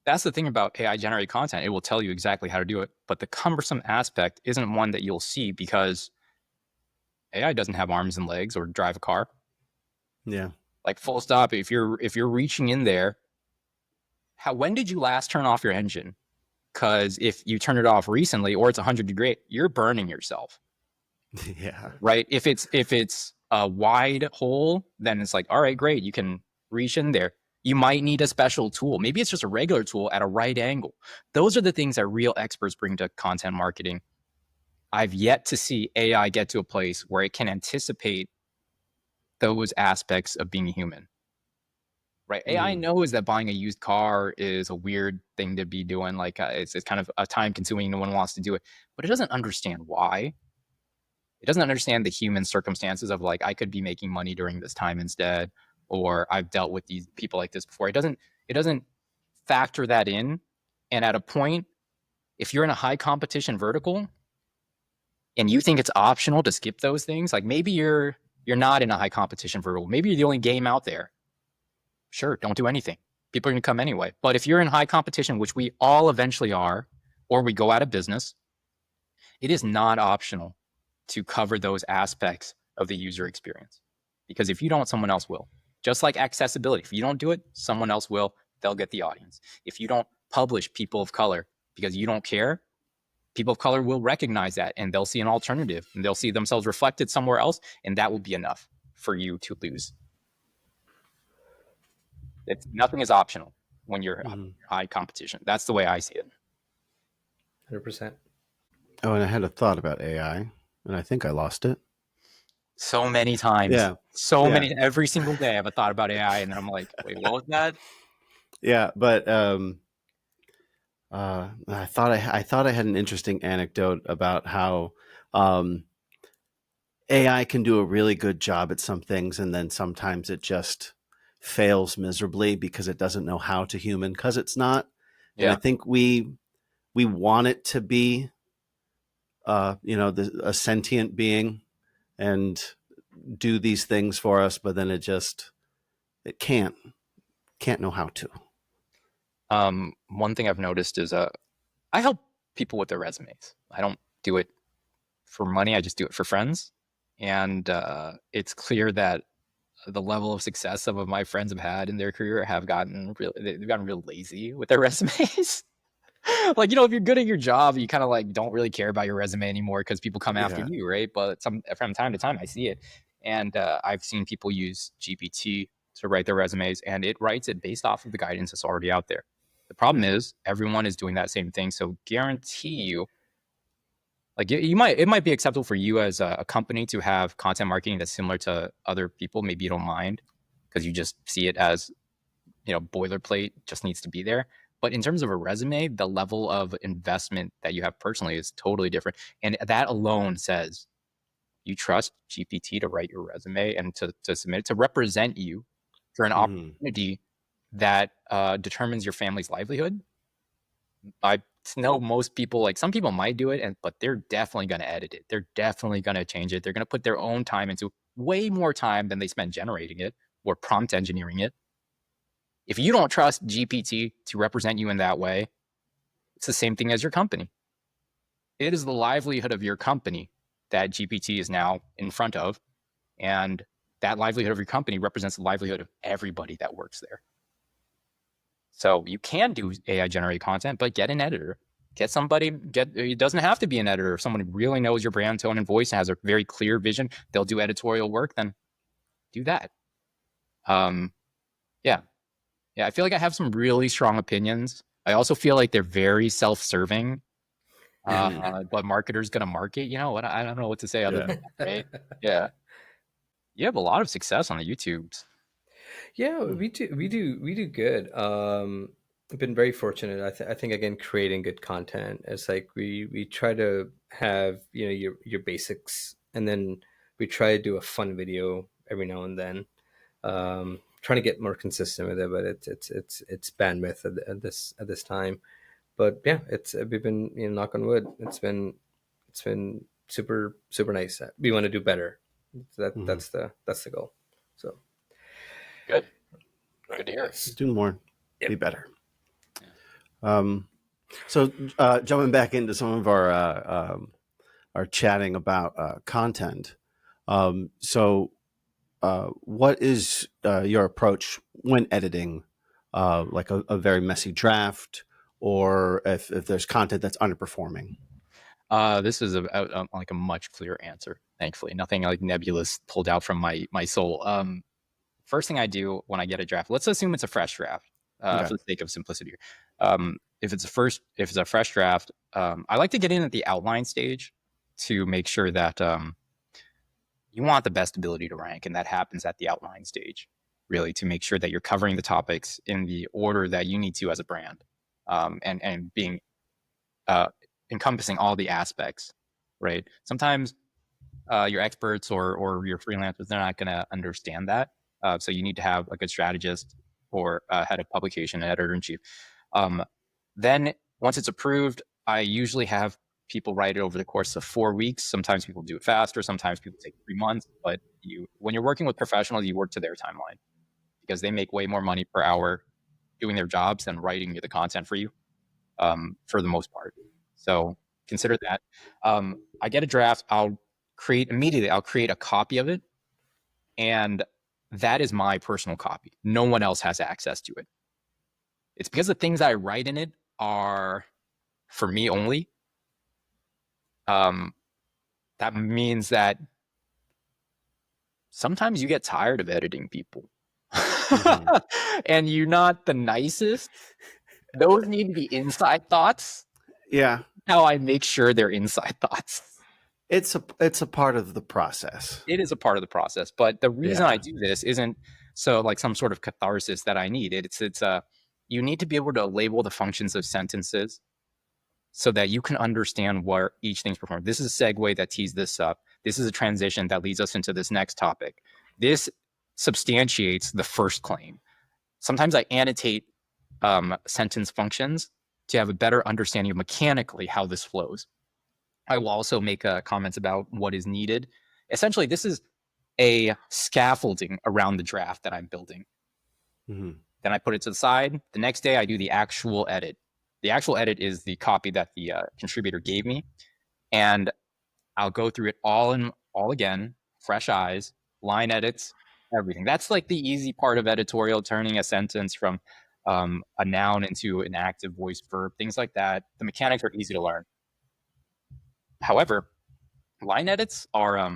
That's the thing about AI generated content. It will tell you exactly how to do it, but the cumbersome aspect isn't one that you'll see because AI doesn't have arms and legs or drive a car. Yeah. Like, full stop. If you're reaching in there, when did you last turn off your engine? Because if you turn it off recently or it's 100 degrees, you're burning yourself. Yeah. Right. If it's a wide hole, then it's like, all right, great. You can reach in there. You might need a special tool. Maybe it's just a regular tool at a right angle. Those are the things that real experts bring to content marketing. I've yet to see AI get to a place where it can anticipate those aspects of being human. Right. AI knows that buying a used car is a weird thing to be doing. Like, it's kind of a time consuming. No one wants to do it, but it doesn't understand why. It doesn't understand the human circumstances of, like, I could be making money during this time instead, or I've dealt with these people like this before. It doesn't factor that in. And at a point, if you're in a high competition vertical and you think it's optional to skip those things, like maybe you're not in a high competition vertical. Maybe you're the only game out there. Sure, don't do anything. People are going to come anyway. But if you're in high competition, which we all eventually are, or we go out of business, It is not optional to cover those aspects of the user experience, because if you don't, someone else will. Just like accessibility, if you don't do it, someone else will. They'll get the audience. If you don't publish people of color because you don't care, people of color will recognize that, and they'll see an alternative, and they'll see themselves reflected somewhere else, and that will be enough for you to lose. Nothing is optional when you're high competition. That's the way I see it. 100%. Oh, and I had a thought about AI, and I think I lost it. So many times. Yeah. Many. Every single day I have a thought about AI, and then I'm like, wait, what was that? Yeah, but I thought I had an interesting anecdote about how AI can do a really good job at some things, and then sometimes it just fails miserably because it doesn't know how to human, because it's not. Yeah. And I think we want it to be, a sentient being and do these things for us, but then it can't know how to. One thing I've noticed is I help people with their resumes. I don't do it for money. I just do it for friends. And it's clear that the level of success some of my friends have had in their career they've gotten real lazy with their resumes. Like, if you're good at your job, you kind of like don't really care about your resume anymore because people come after you, right? But from time to time I see it. And I've seen people use GPT to write their resumes, and it writes it based off of the guidance that's already out there. The problem is everyone is doing that same thing. So guarantee you, like it might be acceptable for you as a company to have content marketing that's similar to other people. Maybe you don't mind because you just see it as, boilerplate, just needs to be there. But in terms of a resume, the level of investment that you have personally is totally different. And that alone says you trust GPT to write your resume and to submit it, to represent you for an opportunity that determines your family's livelihood. I know most people, like some people might do it, but they're definitely going to edit it. They're definitely going to change it. They're going to put their own time into way more time than they spend generating it or prompt engineering it. If you don't trust GPT to represent you in that way, it's the same thing as your company. It is the livelihood of your company that GPT is now in front of. And that livelihood of your company represents the livelihood of everybody that works there. So you can do AI generated content, but get an editor. It doesn't have to be an editor. If someone who really knows your brand tone and voice and has a very clear vision, they'll do editorial work, then do that. Yeah, I feel like I have some really strong opinions. I also feel like they're very self-serving. But marketers gonna market. I don't know what to say other than that, right? Yeah. You have a lot of success on the YouTubes. Yeah, we do good. I've been very fortunate. I think again, creating good content. It's like we try to have your basics, and then we try to do a fun video every now and then. Trying to get more consistent with it, but it's bandwidth at this time. But yeah, we've been knock on wood. It's been super nice. We want to do better. That's the goal. So good to hear. Do more, be better. So jumping back into some of our chatting about content. What is your approach when editing, like a very messy draft, or if there's content that's underperforming? This is like a much clearer answer, thankfully. Nothing like nebulous pulled out from my soul. First thing I do when I get a draft, let's assume it's a fresh draft, for the sake of simplicity here. If it's a fresh draft, I like to get in at the outline stage to make sure that you want the best ability to rank, and that happens at the outline stage, really, to make sure that you're covering the topics in the order that you need to as a brand, and being encompassing all the aspects, right? Sometimes your experts or your freelancers, they're not going to understand that. So you need to have a good strategist or head of publication, an editor-in-chief. Then once it's approved, I usually have people write it over the course of 4 weeks. Sometimes people do it faster. Sometimes people take 3 months. But when you're working with professionals, you work to their timeline because they make way more money per hour doing their jobs than writing the content for you, for the most part. So consider that. I get a draft. I'll create a copy of it. And that is my personal copy. No one else has access to it. It's because the things I write in it are for me only. That means that sometimes you get tired of editing people. And you're not the nicest. Those need to be inside thoughts. Yeah. How I make sure they're inside thoughts. It's a part of the process. It is a part of the process. But the reason I do this isn't so like some sort of catharsis that I need. It's you need to be able to label the functions of sentences so that you can understand where each thing's performed. This is a segue that tees this up. This is a transition that leads us into this next topic. This substantiates the first claim. Sometimes I annotate sentence functions to have a better understanding of mechanically how this flows. I will also make comments about what is needed. Essentially, this is a scaffolding around the draft that I'm building. Then I put it to the side. The next day, I do the actual edit. The actual edit is the copy that the contributor gave me. And I'll go through it all again, fresh eyes, line edits, everything. That's like the easy part of editorial, turning a sentence from a noun into an active voice verb, things like that. The mechanics are easy to learn. However, line edits are,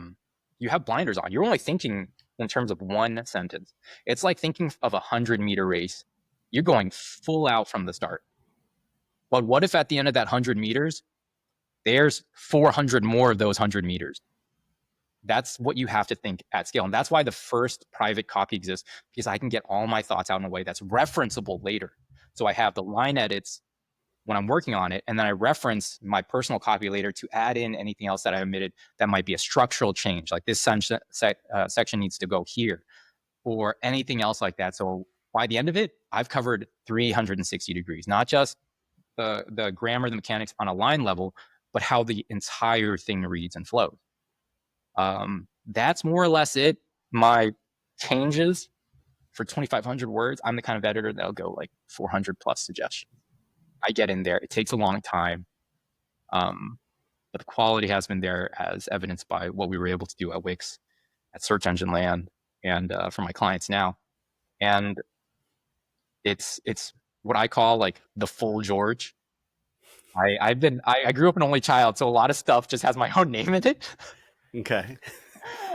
you have blinders on. You're only thinking in terms of one sentence. It's like thinking of a 100-meter race. You're going full out from the start. But what if at the end of that 100 meters, there's 400 more of those 100 meters? That's what you have to think at scale. And that's why the first private copy exists, because I can get all my thoughts out in a way that's referenceable later. So I have the line edits when I'm working on it, and then I reference my personal copy later to add in anything else that I omitted that might be a structural change, like this section needs to go here, or anything else like that. So by the end of it, I've covered 360 degrees, not just the grammar, the mechanics on a line level, but how the entire thing reads and flows. That's more or less it. My changes for 2,500 words, I'm the kind of editor that'll go like 400 plus suggestions. I get in there. It takes a long time. But the quality has been there, as evidenced by what we were able to do at Wix, at Search Engine Land, and for my clients now. And it's what I call like the full George. I grew up an only child, so a lot of stuff just has my own name in it. Okay.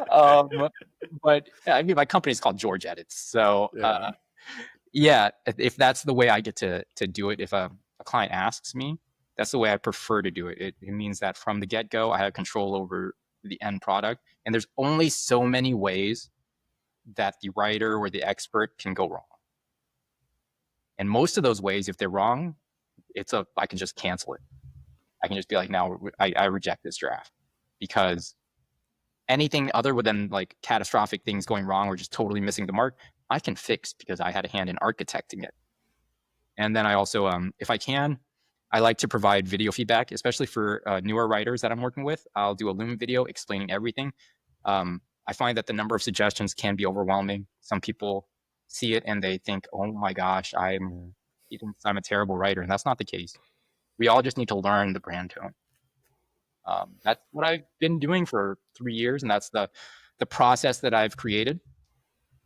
But I mean, my company's called George Edits. So yeah, if that's the way I get to do it, if a client asks me, that's the way I prefer to do it. It means that from the get-go, I have control over the end product. And there's only so many ways that the writer or the expert can go wrong. And most of those ways, if they're wrong, I can just cancel it. I can just be like, now I reject this draft, because anything other than like catastrophic things going wrong or just totally missing the mark, I can fix because I had a hand in architecting it. And then I also, if I can, I like to provide video feedback, especially for newer writers that I'm working with. I'll do a Loom video explaining everything. I find that the number of suggestions can be overwhelming. Some people see it and they think, oh my gosh, I'm a terrible writer. And that's not the case. We all just need to learn the brand tone. That's what I've been doing for 3 years, and that's the process that I've created.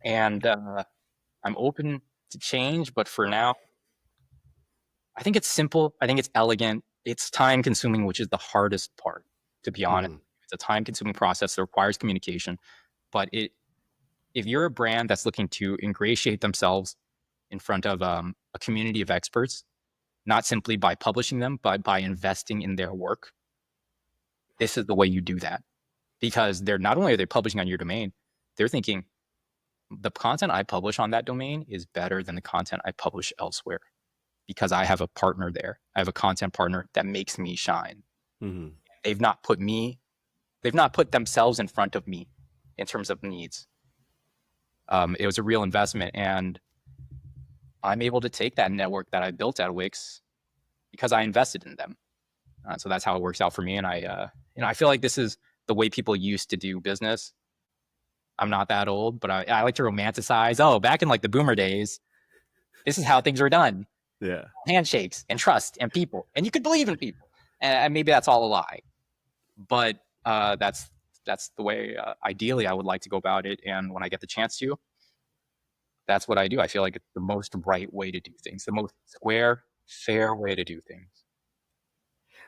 And I'm open to change, but for now, I think it's simple. I think it's elegant. It's time consuming, which is the hardest part, to be honest. It's a time consuming process that requires communication. But if you're a brand that's looking to ingratiate themselves in front of a community of experts, not simply by publishing them, but by investing in their work, this is the way you do that. Because they're not only are they publishing on your domain, they're thinking the content I publish on that domain is better than the content I publish elsewhere, because I have a partner there. I have a content partner that makes me shine. They've not put themselves in front of me in terms of needs. It was a real investment, and I'm able to take that network that I built at Wix because I invested in them. So that's how it works out for me. And I feel like this is the way people used to do business. I'm not that old, but I like to romanticize. Oh, back in like the boomer days, this is how things were done. Yeah. Handshakes and trust and people. And you could believe in people. And maybe that's all a lie, but that's the way ideally I would like to go about it. And when I get the chance to, that's what I do. I feel like it's the most right way to do things, the most square, fair way to do things.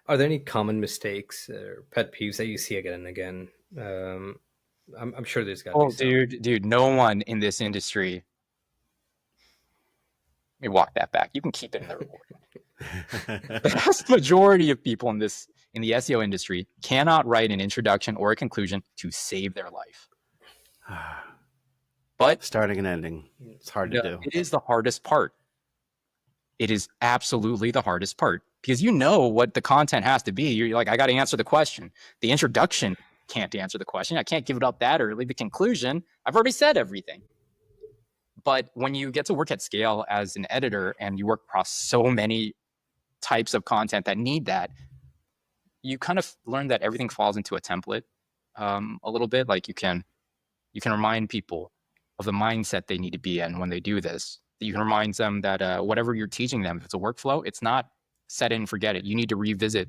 Are there any common mistakes or pet peeves that you see again and again? I'm sure there's got to be some. Dude, no one in this industry. Let me walk that back. You can keep it in the recording. The vast majority of people in the SEO industry cannot write an introduction or a conclusion to save their life. But starting and ending, it's hard to do. It is the hardest part. It is absolutely the hardest part, because you know what the content has to be. You're like, I got to answer the question. The introduction can't answer the question. I can't give it up that early. The conclusion, I've already said everything. But when you get to work at scale as an editor and you work across so many types of content that need that, you kind of learn that everything falls into a template a little bit. Like you can remind people of the mindset they need to be in when they do this. You can remind them that whatever you're teaching them, if it's a workflow, it's not set in and forget it. You need to revisit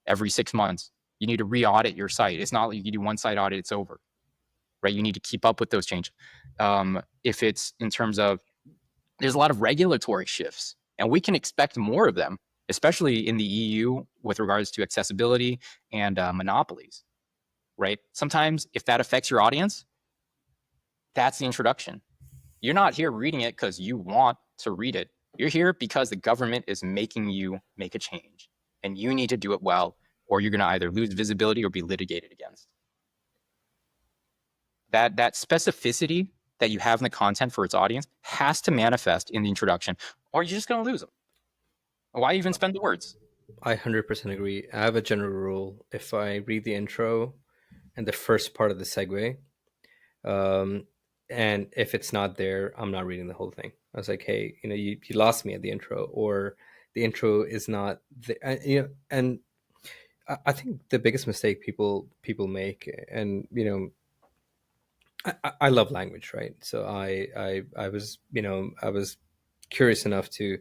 every 6 months. You need to re-audit your site. It's not like you do one site audit, it's over, right? You need to keep up with those changes. If it's in terms of, there's a lot of regulatory shifts, and we can expect more of them, especially in the EU with regards to accessibility and monopolies, right? Sometimes if that affects your audience, that's the introduction. You're not here reading it because you want to read it. You're here because the government is making you make a change, and you need to do it well, or you're going to either lose visibility or be litigated against. That specificity that you have in the content for its audience has to manifest in the introduction, or you're just going to lose them. Why even spend the words? I 100% agree. I have a general rule. If I read the intro and the first part of the segue, and if it's not there, I'm not reading the whole thing. I was like, hey, you lost me at the intro, or the intro is not the, and I think the biggest mistake people make, and I love language, right? So I was curious enough to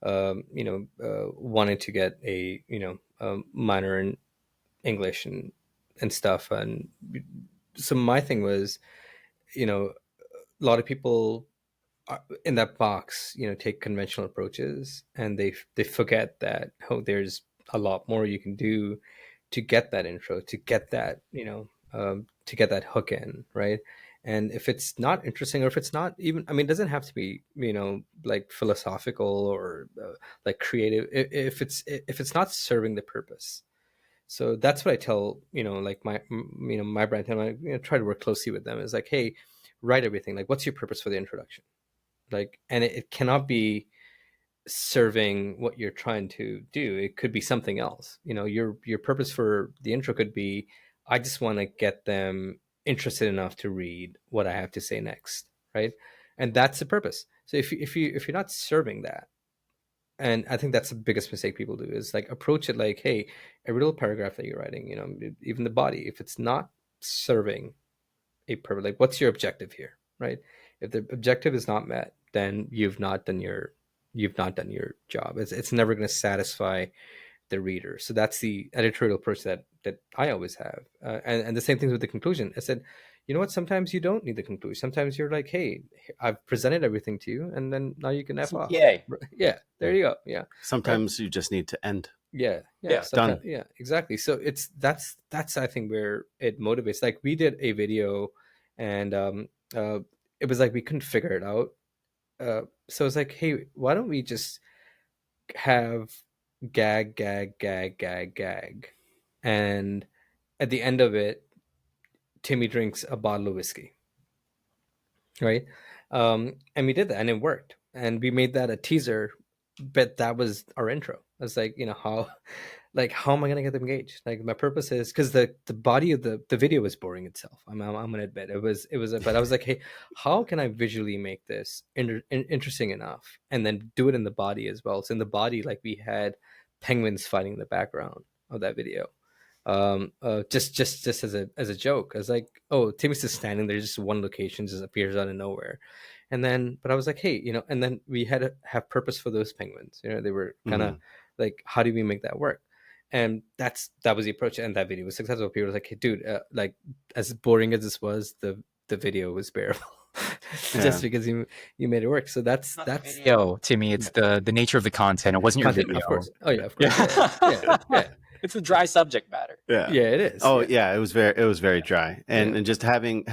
wanted to get a minor in English and stuff, and so my thing was, a lot of people in that box take conventional approaches, and they forget that there's a lot more you can do to get that intro, to get that to get that hook in, right? And if it's not interesting, or if it's not even, it doesn't have to be like philosophical or like creative, if it's not serving the purpose. So that's what I tell like my brand team. I try to work closely with them. Is like, hey, write everything. Like, what's your purpose for the introduction? Like, and it cannot be serving what you're trying to do. It could be something else. Your purpose for the intro could be, I just want to get them interested enough to read what I have to say next, right? And that's the purpose. So if you're not serving that, and I think that's the biggest mistake people do, is like approach it like, hey, every little paragraph that you're writing, even the body, if it's not serving a purpose, like, what's your objective here, right? If the objective is not met, then you've not done your job. It's never going to satisfy the reader. So that's the editorial approach that I always have. And the same thing with the conclusion. I said, you know what? Sometimes you don't need the conclusion. Sometimes you're like, hey, I've presented everything to you, and then now you can F off. Yeah, there you go. Yeah. Sometimes you just need to end. Yeah. Done. Yeah, exactly. So that's I think where it motivates. Like, we did a video, and it was like we couldn't figure it out. So it's like, hey, why don't we just have gag, and at the end of it, Timmy drinks a bottle of whiskey, right? And we did that, and it worked, and we made that a teaser, but that was our intro. I was like, how am I going to get them engaged? Like, my purpose is, because the body of the video was boring itself. I'm going to admit it was, but I was like, hey, how can I visually make this interesting enough, and then do it in the body as well? So in the body, like, we had penguins fighting in the background of that video. Just as a joke. I was like, oh, Timmy's just standing there, just one location, just appears out of nowhere. And then, but I was like, hey, and then we had to have purpose for those penguins. They were kind of like, how do we make that work? And that was the approach, and that video was successful. People were like, hey, dude, like, as boring as this was, the video was bearable. Just because you made it work. So that's video, Timmy. It's the nature of the content. It wasn't your video, of course. Oh yeah, of course. Yeah. It's a dry subject matter. Yeah, it is. Oh yeah, it was very dry, and just having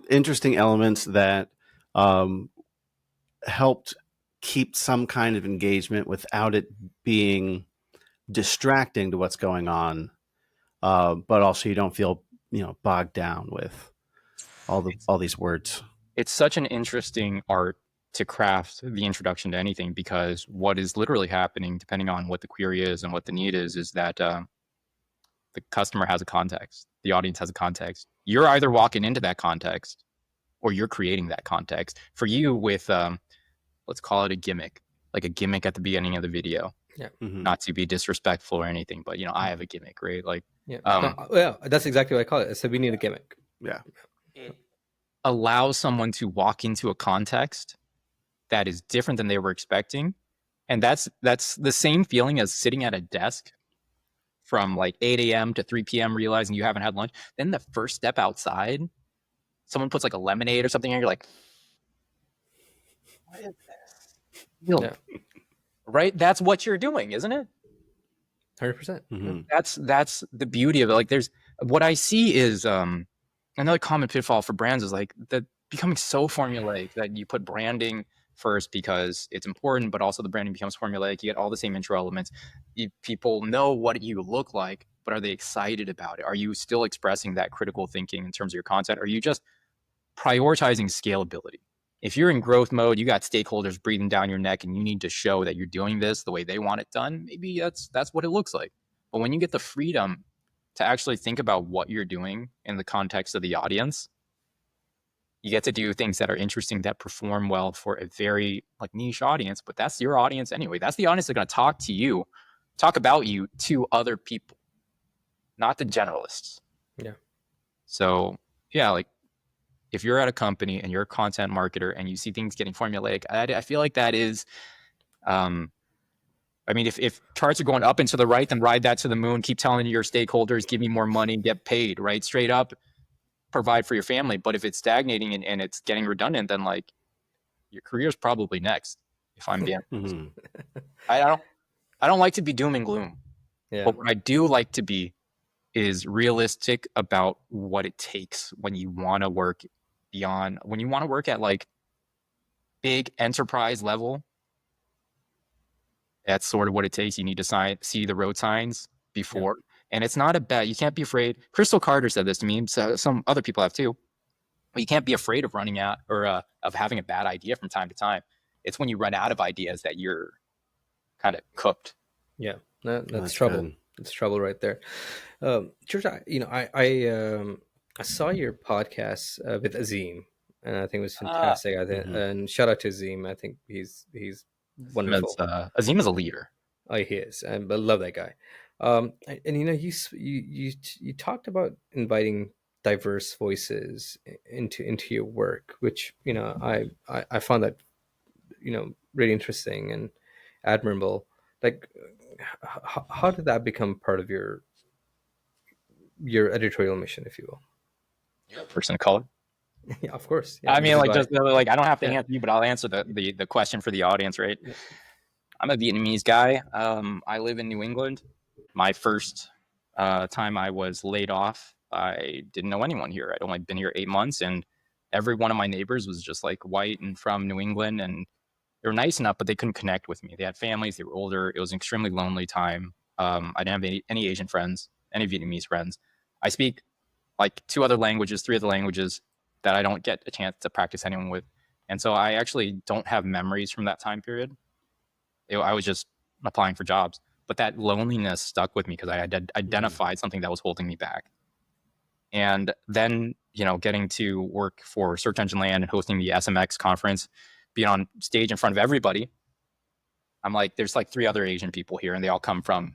interesting elements that helped keep some kind of engagement without it being distracting to what's going on, but also you don't feel bogged down with all these words. It's such an interesting art to craft the introduction to anything, because what is literally happening, depending on what the query is and what the need is that the customer has a context, the audience has a context. You're either walking into that context or you're creating that context. For you, with let's call it a gimmick, like a gimmick at the beginning of the video. Yeah. Mm-hmm. Not to be disrespectful or anything, but I have a gimmick, right? Like, that's exactly what I call it. So we need a gimmick. Yeah. It allows someone to walk into a context that is different than they were expecting. And that's the same feeling as sitting at a desk from like 8 a.m. to 3 p.m. realizing you haven't had lunch. Then the first step outside, someone puts like a lemonade or something, and you're like, what is this? Yeah. Right? That's what you're doing, isn't it? 100%. Mm-hmm. That's the beauty of it. Like, there's what I see is another common pitfall for brands is like that becoming so formulaic that you put branding first because it's important, but also the branding becomes formulaic. You get all the same intro elements. People know what you look like, but are they excited about it? Are you still expressing that critical thinking in terms of your content? Or are you just prioritizing scalability? If you're in growth mode, you got stakeholders breathing down your neck and you need to show that you're doing this the way they want it done, maybe that's what it looks like. But when you get the freedom to actually think about what you're doing in the context of the audience, you get to do things that are interesting, that perform well for a very like niche audience, but that's your audience anyway. That's the audience that's going to talk about you to other people, not the generalists. Yeah. So yeah, like if you're at a company and you're a content marketer and you see things getting formulaic, I feel like that is, I mean, if charts are going up and to the right, then ride that to the moon. Keep telling your stakeholders, give me more money, get paid, right? Straight up, provide for your family. But if it's stagnating and it's getting redundant, then like your career is probably next. If I'm being, Mm-hmm. I don't like to be doom and gloom. Yeah. But what I do like to be is realistic about what it takes when you want to work beyond, when you want to work at like big enterprise level. That's sort of what it takes. You need to see the road signs before. Yeah. And it's not a bet. You can't be afraid. Crystal Carter said this to me. So some other people have too. But you can't be afraid of running out or of having a bad idea from time to time. It's when you run out of ideas that you're kind of cooked. Yeah, that's trouble. Good. It's trouble right there. George, I saw your podcast with Azim, and I think it was fantastic. I think, and shout out to Azim. I think he's wonderful. Azim is a leader. Oh, he is, and I love that guy. And you talked about inviting diverse voices into your work, which I found that really interesting and admirable. Like, how did that become part of your editorial mission, if you will? You're a person of color. Yeah, of course. Yeah, I mean, like, just like, I don't have to answer you, but I'll answer the question for the audience, right? Yeah. I'm a Vietnamese guy. I live in New England. My first time I was laid off, I didn't know anyone here. I'd only been here 8 months, and every one of my neighbors was just like white and from New England, and they were nice enough, but they couldn't connect with me. They had families, they were older. It was an extremely lonely time. I didn't have any Asian friends, any Vietnamese friends. I speak like 3 other languages that I don't get a chance to practice anyone with. And so I actually don't have memories from that time period. I was just applying for jobs. But that loneliness stuck with me because I had identified something that was holding me back. And then, getting to work for Search Engine Land and hosting the SMX conference, being on stage in front of everybody, I'm like, there's like 3 other Asian people here, and they all come from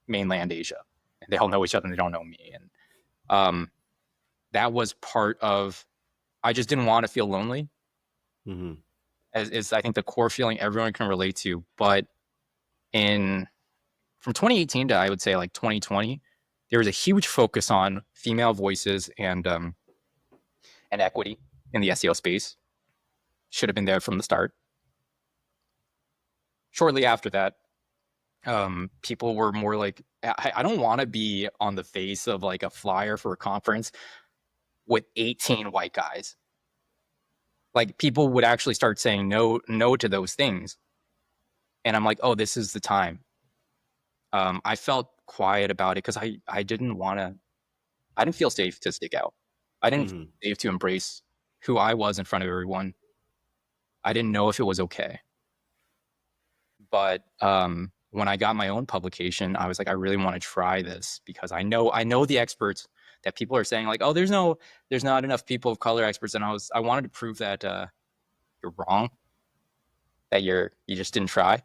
mainland Asia. And they all know each other, and they don't know me. And that was part of, I just didn't want to feel lonely. Mm-hmm. Is I think the core feeling everyone can relate to. But from 2018 to, I would say, like 2020, there was a huge focus on female voices and equity in the SEO space. Should have been there from the start. Shortly after that, people were more like, I don't want to be on the face of like a flyer for a conference with 18 white guys. Like, people would actually start saying no to those things. And I'm like, oh, this is the time. I felt quiet about it because I didn't feel safe to stick out. I didn't feel safe to embrace who I was in front of everyone. I didn't know if it was okay. But when I got my own publication, I was like, I really want to try this because I know the experts that people are saying like, oh, there's not enough people of color experts. And I wanted to prove that you're wrong, that you just didn't try.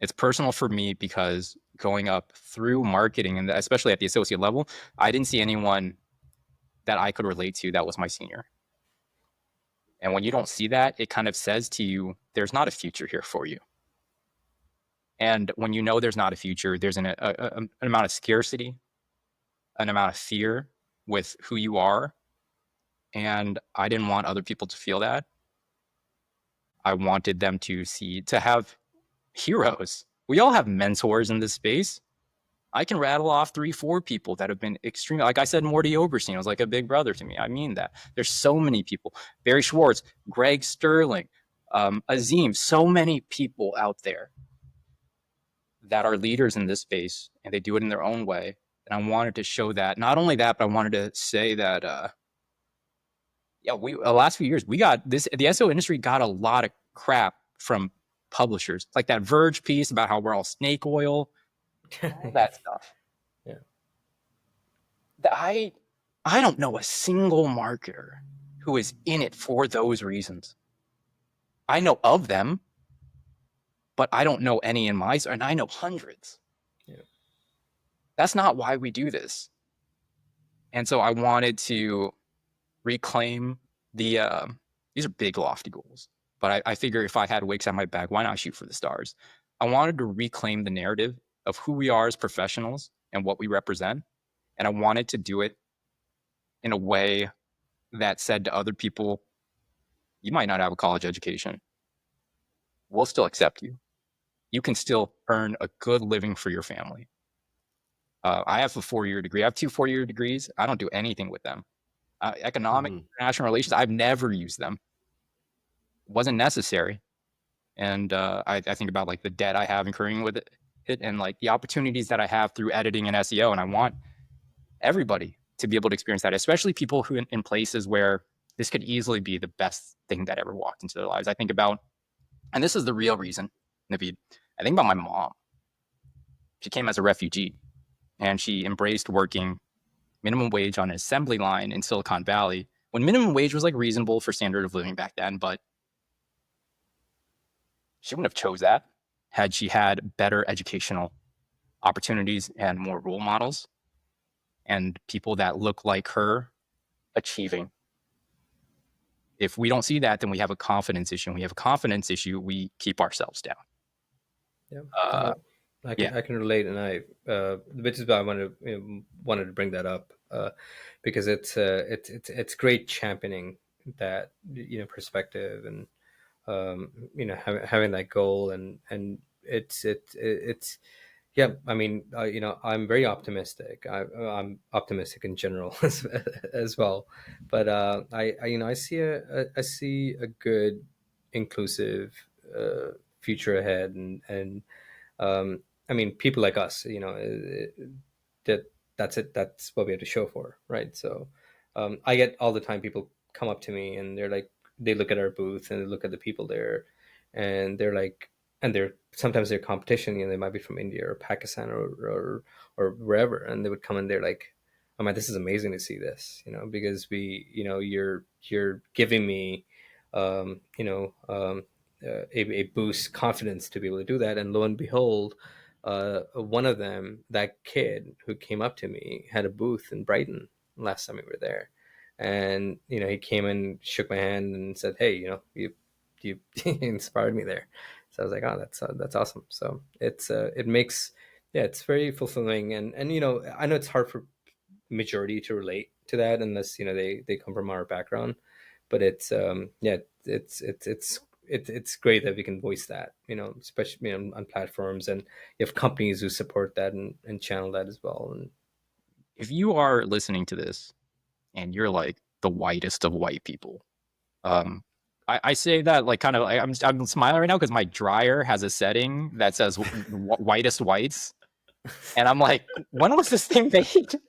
It's personal for me because going up through marketing, and especially at the associate level, I didn't see anyone that I could relate to that was my senior. And when you don't see that, it kind of says to you, there's not a future here for you. And when you know there's not a future, there's an amount of scarcity, an amount of fear with who you are. And I didn't want other people to feel that. I wanted them to have heroes. We all have mentors in this space. I can rattle off 3-4 people that have been extremely, like I said, Morty Oberstein was like a big brother to me. I mean that. There's so many people. Barry Schwartz, Greg Sterling, Azim, so many people out there that are leaders in this space, and they do it in their own way. And I wanted to show that. Not only that, but I wanted to say that, the last few years, the SEO industry got a lot of crap from publishers. Like that Verge piece about how we're all snake oil, all that stuff. Yeah. I don't know a single marketer who is in it for those reasons. I know of them, but I don't know any in my, and I know hundreds. Yeah. That's not why we do this. And so I wanted to reclaim these are big, lofty goals. But I figure if I had Wix at my back, why not shoot for the stars? I wanted to reclaim the narrative of who we are as professionals and what we represent. And I wanted to do it in a way that said to other people, you might not have a college education. We'll still accept you. You can still earn a good living for your family. I have a 4-year degree. I have 2 4-year degrees. I don't do anything with them. Economic, international relations, I've never used them. It wasn't necessary. And I think about like the debt I have incurring with it and like the opportunities that I have through editing and SEO. And I want everybody to be able to experience that, especially people who in places where this could easily be the best thing that ever walked into their lives. I think about, and this is the real reason, Naveed, I think about my mom. She came as a refugee and she embraced working minimum wage on an assembly line in Silicon Valley when minimum wage was like reasonable for standard of living back then, but she wouldn't have chose that had she had better educational opportunities and more role models and people that look like her achieving. If we don't see that, then we have a confidence issue. When we have a confidence issue, we keep ourselves down. Yeah. I can relate, and which is why I wanted to bring that up because it's great championing that perspective and having that goal and it's yeah. I mean, I'm very optimistic. I'm optimistic in general as well, but I see a good inclusive future ahead and I mean, people like us, that's it. That's what we have to show for, right? So I get all the time people come up to me and they're like, they look at our booth and they look at the people there, and they're like, and they're sometimes they're competition. They might be from India or Pakistan or wherever, and they would come and they're like, "Oh man, this is amazing to see this," because you're giving me, a boost confidence to be able to do that. And lo and behold, one of them, that kid who came up to me, had a booth in Brighton last time we were there, and he came and shook my hand and said, "Hey, you inspired me there." So I was like, oh, that's awesome. So it makes, yeah, it's very fulfilling. And you know, I know it's hard for majority to relate to that unless, you know, they come from our background, but it's yeah, it's great that we can voice that, you know, especially, you know, on platforms, and you have companies who support that and channel that as well. And If you are listening to this and you're like the whitest of white people, I say that like kind of, I'm smiling right now because my dryer has a setting that says whitest whites, and I'm like, when was this thing made?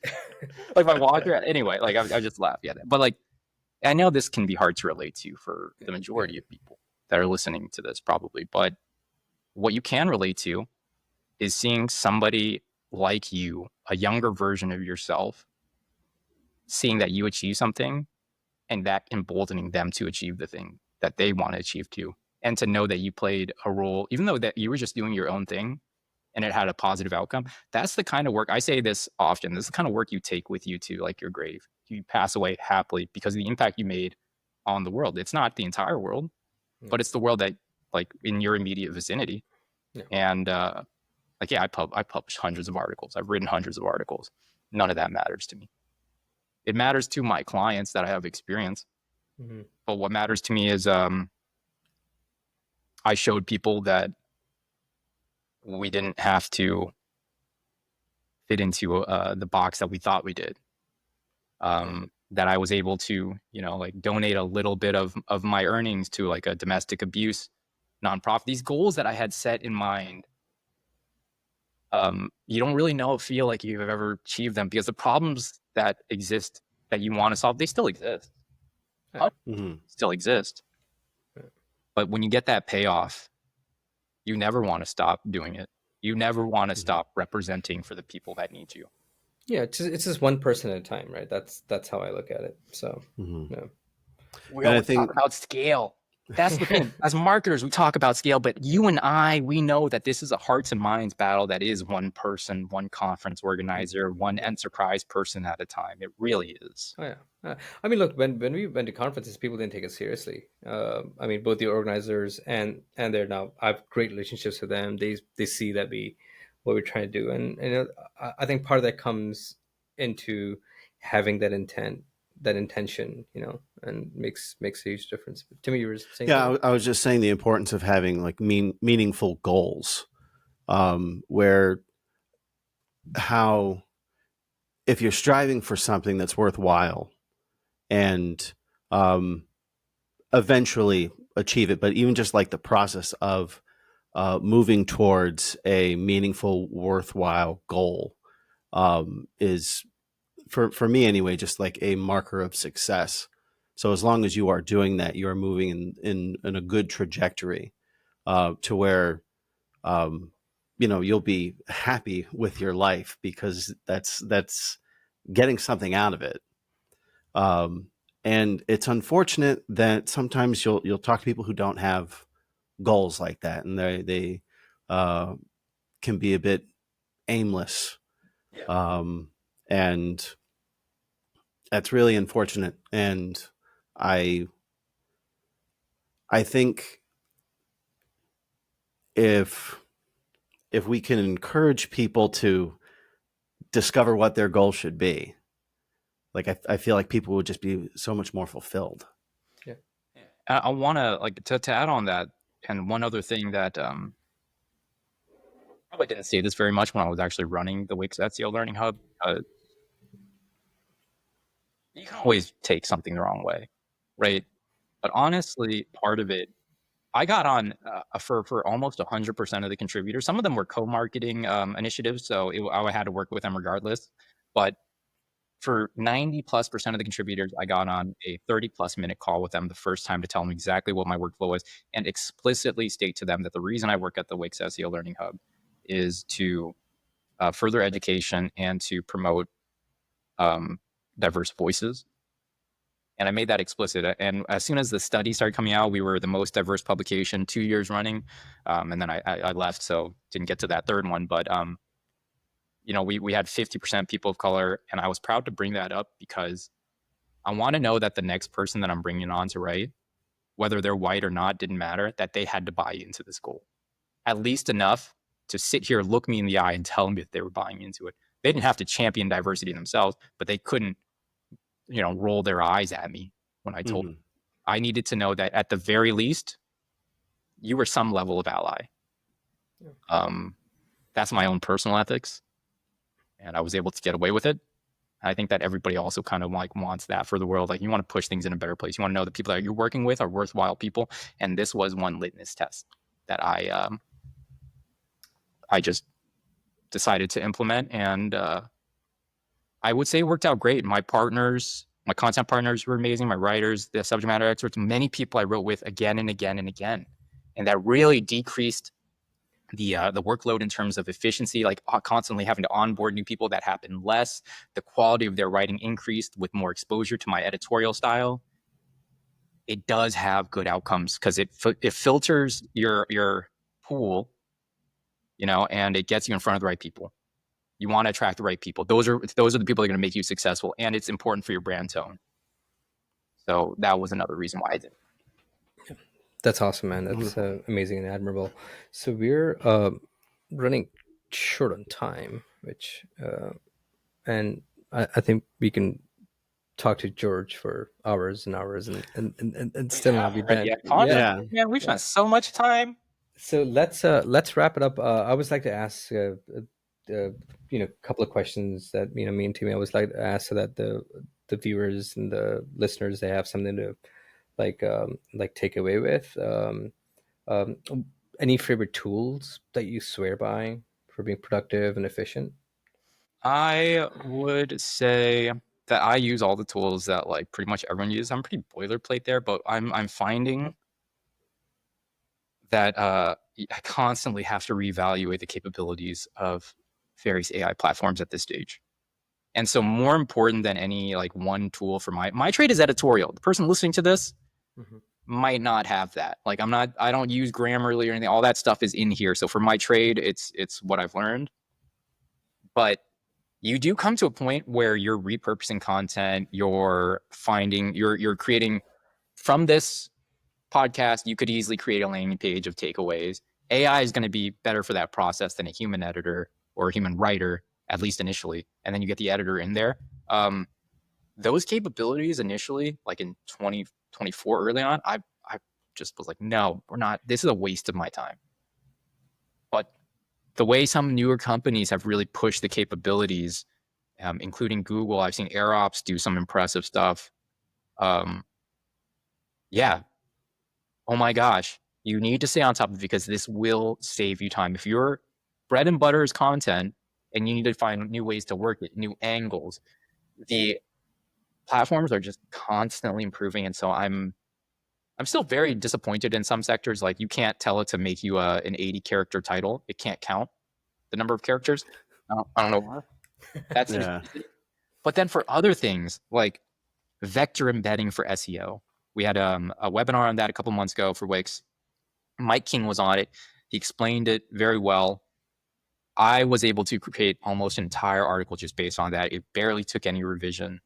Like my washer. Anyway, like I just laugh at it, but like I know this can be hard to relate to for the majority of people that are listening to this, probably. But what you can relate to is seeing somebody like you, a younger version of yourself, seeing that you achieve something and that emboldening them to achieve the thing that they want to achieve too. And to know that you played a role, even though that you were just doing your own thing and it had a positive outcome. That's the kind of work, I say this often, this is the kind of work you take with you to like your grave. You pass away happily because of the impact you made on the world. It's not the entire world, but it's the world that like in your immediate vicinity. Yeah. And like, yeah, I published hundreds of articles. I've written hundreds of articles. None of that matters to me. It matters to my clients that I have experience. But what matters to me is I showed people that we didn't have to fit into the box that we thought we did. That I was able to, you know, like donate a little bit of my earnings to like a domestic abuse nonprofit. These goals that I had set in mind, you don't really feel like you've ever achieved them because the problems that exist that you want to solve, they still exist. Still exist. But when you get that payoff, you never want to stop doing it. You never want to stop representing for the people that need you. Yeah, it's just one person at a time, right? That's how I look at it. So yeah. We always talk about scale. That's the thing. As marketers, we talk about scale, but you and I, we know that this is a hearts and minds battle that is one person, one conference organizer, one enterprise person at a time. It really is. Oh yeah. I mean, look, when we went to conferences, people didn't take us seriously. I mean, both the organizers and they're now, I have great relationships with them. They see that what we're trying to do, and you know, I think part of that comes into having that intention, you know, and makes a huge difference. Timmy, you were saying? Yeah, I was just saying the importance of having like meaningful goals, where how if you're striving for something that's worthwhile and eventually achieve it, but even just like the process of moving towards a meaningful, worthwhile goal is, for me anyway, just like a marker of success. So as long as you are doing that, you are moving in a good trajectory to where you know, you'll be happy with your life because that's getting something out of it. And it's unfortunate that sometimes you'll talk to people who don't have goals like that, and they can be a bit aimless, and that's really unfortunate. And I think if we can encourage people to discover what their goal should be, like I feel like people would just be so much more fulfilled. Yeah. I want to like to add on that, and one other thing that probably didn't say this very much when I was actually running the Wix SEO Learning Hub. You can always take something the wrong way, right? But honestly, part of it, I got on for almost 100% of the contributors. Some of them were co-marketing initiatives, so I had to work with them regardless. But for 90+% of the contributors, I got on a 30+ minute call with them the first time to tell them exactly what my workflow was and explicitly state to them that the reason I work at the Wix SEO Learning Hub is to further education and to promote diverse voices. And I made that explicit. And as soon as the study started coming out, we were the most diverse publication 2 years running. And then I left, so didn't get to that third one. But you know, we had 50% people of color, and I was proud to bring that up because I want to know that the next person that I'm bringing on to write, whether they're white or not, didn't matter, that they had to buy into this goal. at least enough to sit here, look me in the eye, and tell me that they were buying into it. They didn't have to champion diversity themselves, but they couldn't, roll their eyes at me when I told them. I needed to know that at the very least, you were some level of ally. That's my own personal ethics, and I was able to get away with it. I think that everybody also kind of like wants that for the world. Like, you want to push things in a better place. You want to know the people that you're working with are worthwhile people. And this was one litmus test that I just decided to implement. And I would say it worked out great. My partners, my content partners were amazing. My writers, the subject matter experts, many people I wrote with again and again and again. And that really decreased the workload in terms of efficiency, like constantly having to onboard new people. That happened less. The quality of their writing increased with more exposure to my editorial style. It does have good outcomes because it filters your pool, and it gets you in front of the right people. You want to attract the right people. Those are the people that are going to make you successful, and it's important for your brand tone. So that was another reason why I did it. That's awesome, man. That's amazing and admirable. So we're running short on time, which and I think we can talk to George for hours and hours and still not be done. Yeah, we've spent so much time. So let's wrap it up. I always like to ask a couple of questions that me and Timmy always like to ask, so that the viewers and the listeners, they have something to like take away with. Any favorite tools that you swear by for being productive and efficient? I would say that I use all the tools that like pretty much everyone uses. I'm pretty boilerplate there, but I'm finding that I constantly have to reevaluate the capabilities of various AI platforms at this stage. And so more important than any like one tool for my trade is editorial. The person listening to this might not have that. Like, I don't use Grammarly or anything. All that stuff is in here. So for my trade, it's what I've learned. But you do come to a point where you're repurposing content, you're creating from this podcast, you could easily create a landing page of takeaways. AI is going to be better for that process than a human editor or a human writer, at least initially. And then you get the editor in there. Those capabilities initially, like in 2024 early on, I just was like, no, we're not. This is a waste of my time. But the way some newer companies have really pushed the capabilities, including Google, I've seen AirOps do some impressive stuff. Yeah. Oh my gosh, you need to stay on top of it because this will save you time. If your bread and butter is content and you need to find new ways to work it, new angles, the platforms are just constantly improving. And so I'm still very disappointed in some sectors. Like, you can't tell it to make you an 80 character title. It can't count the number of characters. I don't know why. That's But then for other things like vector embedding for SEO, we had a webinar on that a couple months ago for Wix. Mike King was on it. He explained it very well. I was able to create almost an entire article just based on that. It barely took any revision.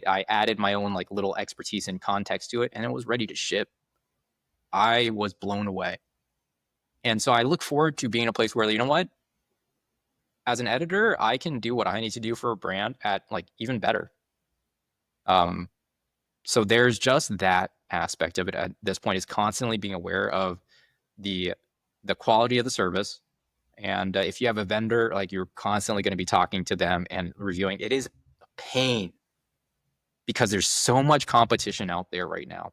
I added my own like little expertise and context to it, and it was ready to ship. I was blown away. And so I look forward to being in a place where, you know what? As an editor, I can do what I need to do for a brand at like even better. So there's just that aspect of it at this point, is constantly being aware of the quality of the service. And if you have a vendor, like, you're constantly going to be talking to them and reviewing. It is a pain because there's so much competition out there right now.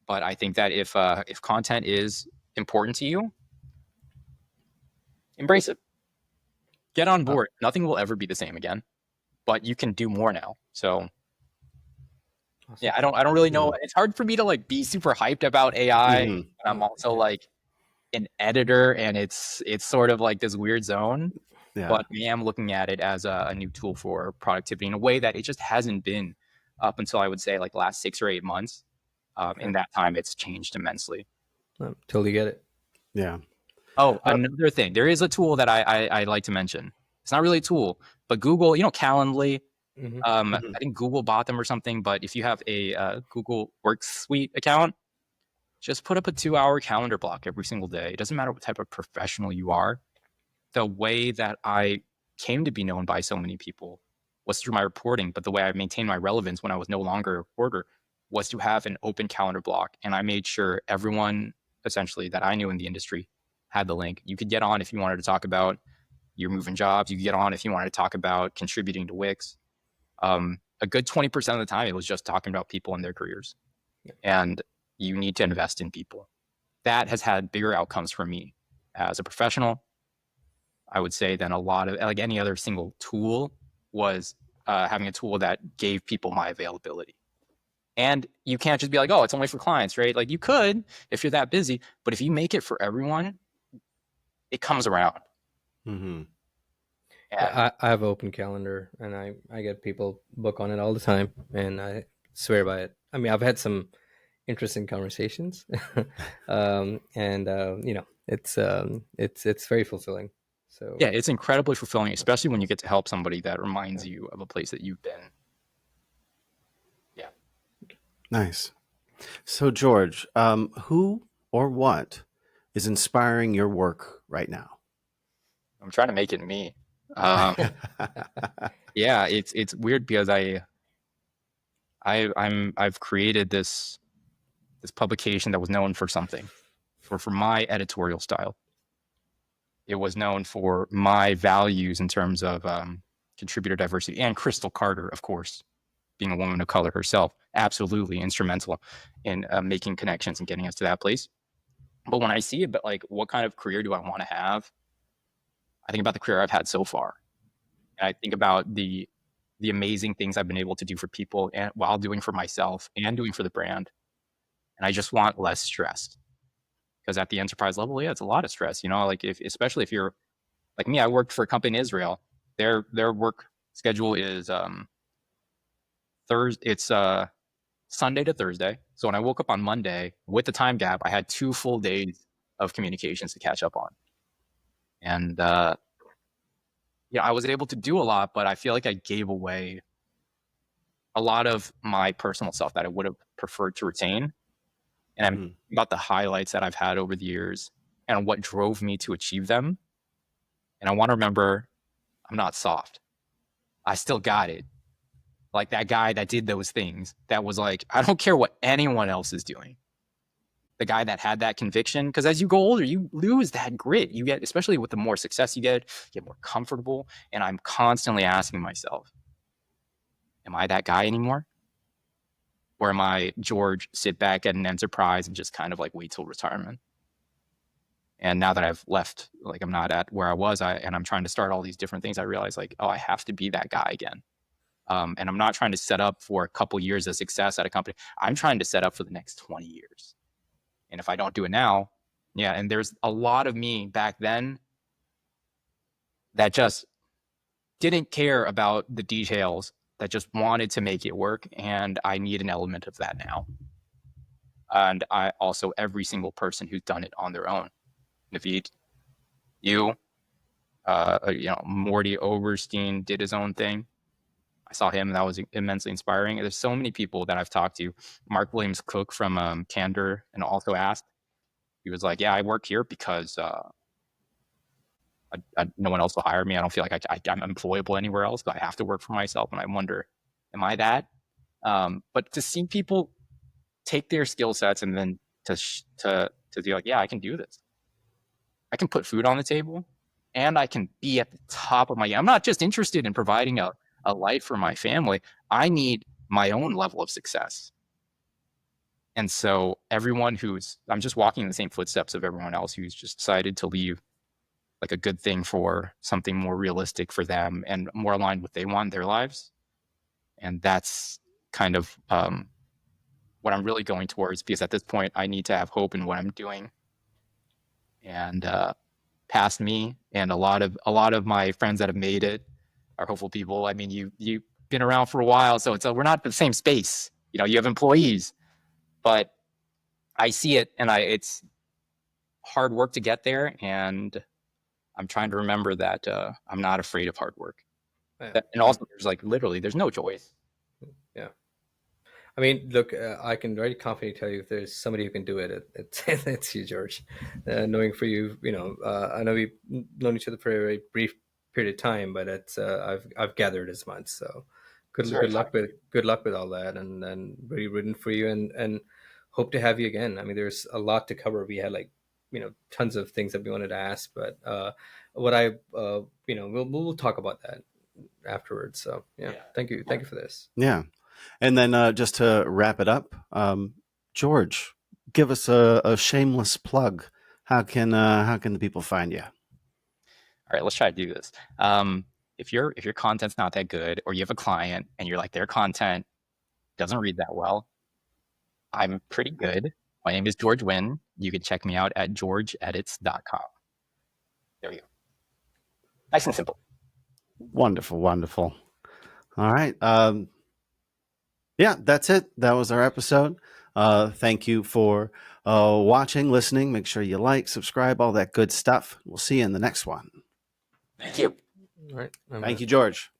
But I think that if content is important to you, embrace it. Get on board. Nothing will ever be the same again, but you can do more now. So awesome. Yeah, I don't really know. It's hard for me to like be super hyped about AI. But I'm also like an editor, and it's sort of like this weird zone. But I am looking at it as a new tool for productivity in a way that it just hasn't been up until, I would say, like last 6 or 8 months. In that time, it's changed immensely. Totally get it. Yeah. Oh, another thing. There is a tool that I like to mention. It's not really a tool, but Google, Calendly. I think Google bought them or something. But if you have a Google Works Suite account, just put up a 2-hour calendar block every single day. It doesn't matter what type of professional you are. The way that I came to be known by so many people was through my reporting, but the way I maintained my relevance when I was no longer a reporter was to have an open calendar block. And I made sure everyone essentially that I knew in the industry had the link. You could get on if you wanted to talk about your moving jobs. You could get on if you wanted to talk about contributing to Wix. A good 20% of the time, it was just talking about people and their careers. Yeah. And you need to invest in people. That has had bigger outcomes for me as a professional, I would say, than a lot of, like any other single tool was having a tool that gave people my availability. And you can't just be like, oh, it's only for clients, right? Like you could if you're that busy, but if you make it for everyone, it comes around. Mm-hmm. Yeah, I have open calendar, and I get people book on it all the time, and I swear by it. I mean, I've had some interesting conversations, and you know, it's very fulfilling. So yeah, it's incredibly fulfilling, especially when you get to help somebody that reminds you of a place that you've been. Yeah. Nice. So, George, who or what is inspiring your work right now? I'm trying to make it me. Yeah, it's weird because I've created this publication that was known for something, for my editorial style. It was known for my values in terms of contributor diversity, and Crystal Carter, of course, being a woman of color herself, absolutely instrumental in making connections and getting us to that place. But when I see it, but like, what kind of career do I want to have? I think about the career I've had so far, and I think about the amazing things I've been able to do for people, and while doing for myself and doing for the brand. And I just want less stress, because at the enterprise level, yeah, it's a lot of stress. You know, like especially if you're like me, I worked for a company in Israel. Their work schedule is Thursday. It's Sunday to Thursday. So when I woke up on Monday with the time gap, I had 2 full days of communications to catch up on. And yeah, I was able to do a lot, but I feel like I gave away a lot of my personal self that I would have preferred to retain. And I'm thinking about the highlights that I've had over the years and what drove me to achieve them. And I want to remember, I'm not soft. I still got it. Like that guy that did those things, that was like, I don't care what anyone else is doing. The guy that had that conviction, because as you go older, you lose that grit. You get, especially with the more success you get more comfortable. And I'm constantly asking myself, am I that guy anymore? Or am I George, sit back at an enterprise and just kind of like wait till retirement? And now that I've left, like I'm not at where I was, and I'm trying to start all these different things, I realize like, oh, I have to be that guy again. And I'm not trying to set up for a couple years of success at a company. I'm trying to set up for the next 20 years. And if I don't do it now, yeah. And there's a lot of me back then that just didn't care about the details, that just wanted to make it work. And I need an element of that now. And I also, every single person who's done it on their own. Naveed, you know, Morty Oberstein did his own thing. I saw him, and that was immensely inspiring. There's so many people that I've talked to. Mark Williams Cook from Candor, and also asked, he was like, yeah, I work here because no one else will hire me. I don't feel like I'm employable anywhere else, but I have to work for myself. And I wonder, am I that? But to see people take their skill sets and then to be like, yeah, I can do this. I can put food on the table, and I can be at the top of my game. I'm not just interested in providing a life for my family. I need my own level of success. And so I'm just walking in the same footsteps of everyone else who's just decided to leave like a good thing for something more realistic for them and more aligned with what they want in their lives. And that's kind of what I'm really going towards, because at this point I need to have hope in what I'm doing. And past me and a lot of my friends that have made it are hopeful people. I mean, you've been around for a while, so we're not in the same space. You know, you have employees, but I see it, and it's hard work to get there. And I'm trying to remember that I'm not afraid of hard work. Yeah. And also, there's like literally, there's no choice. Yeah, I mean, look, I can very confidently tell you if there's somebody who can do it, it's you, George. Knowing for you, I know we've known each other for a very brief period of time, but it's I've gathered as much. So good luck with all that, and really rooting for you, and hope to have you again. I mean, there's a lot to cover. We had tons of things that we wanted to ask, but we'll talk about that afterwards. So thank you for this. Yeah. And then just to wrap it up, George, give us a shameless plug. How can the people find you? All right, let's try to do this. If your content's not that good, or you have a client and you're like, their content doesn't read that well, I'm pretty good. My name is George Nguyen. You can check me out at georgeedits.com. There you go. Nice and simple. Wonderful. All right. Yeah, that's it. That was our episode. Thank you for watching, listening. Make sure you like, subscribe, all that good stuff. We'll see you in the next one. Thank you. All right. Thank you, George.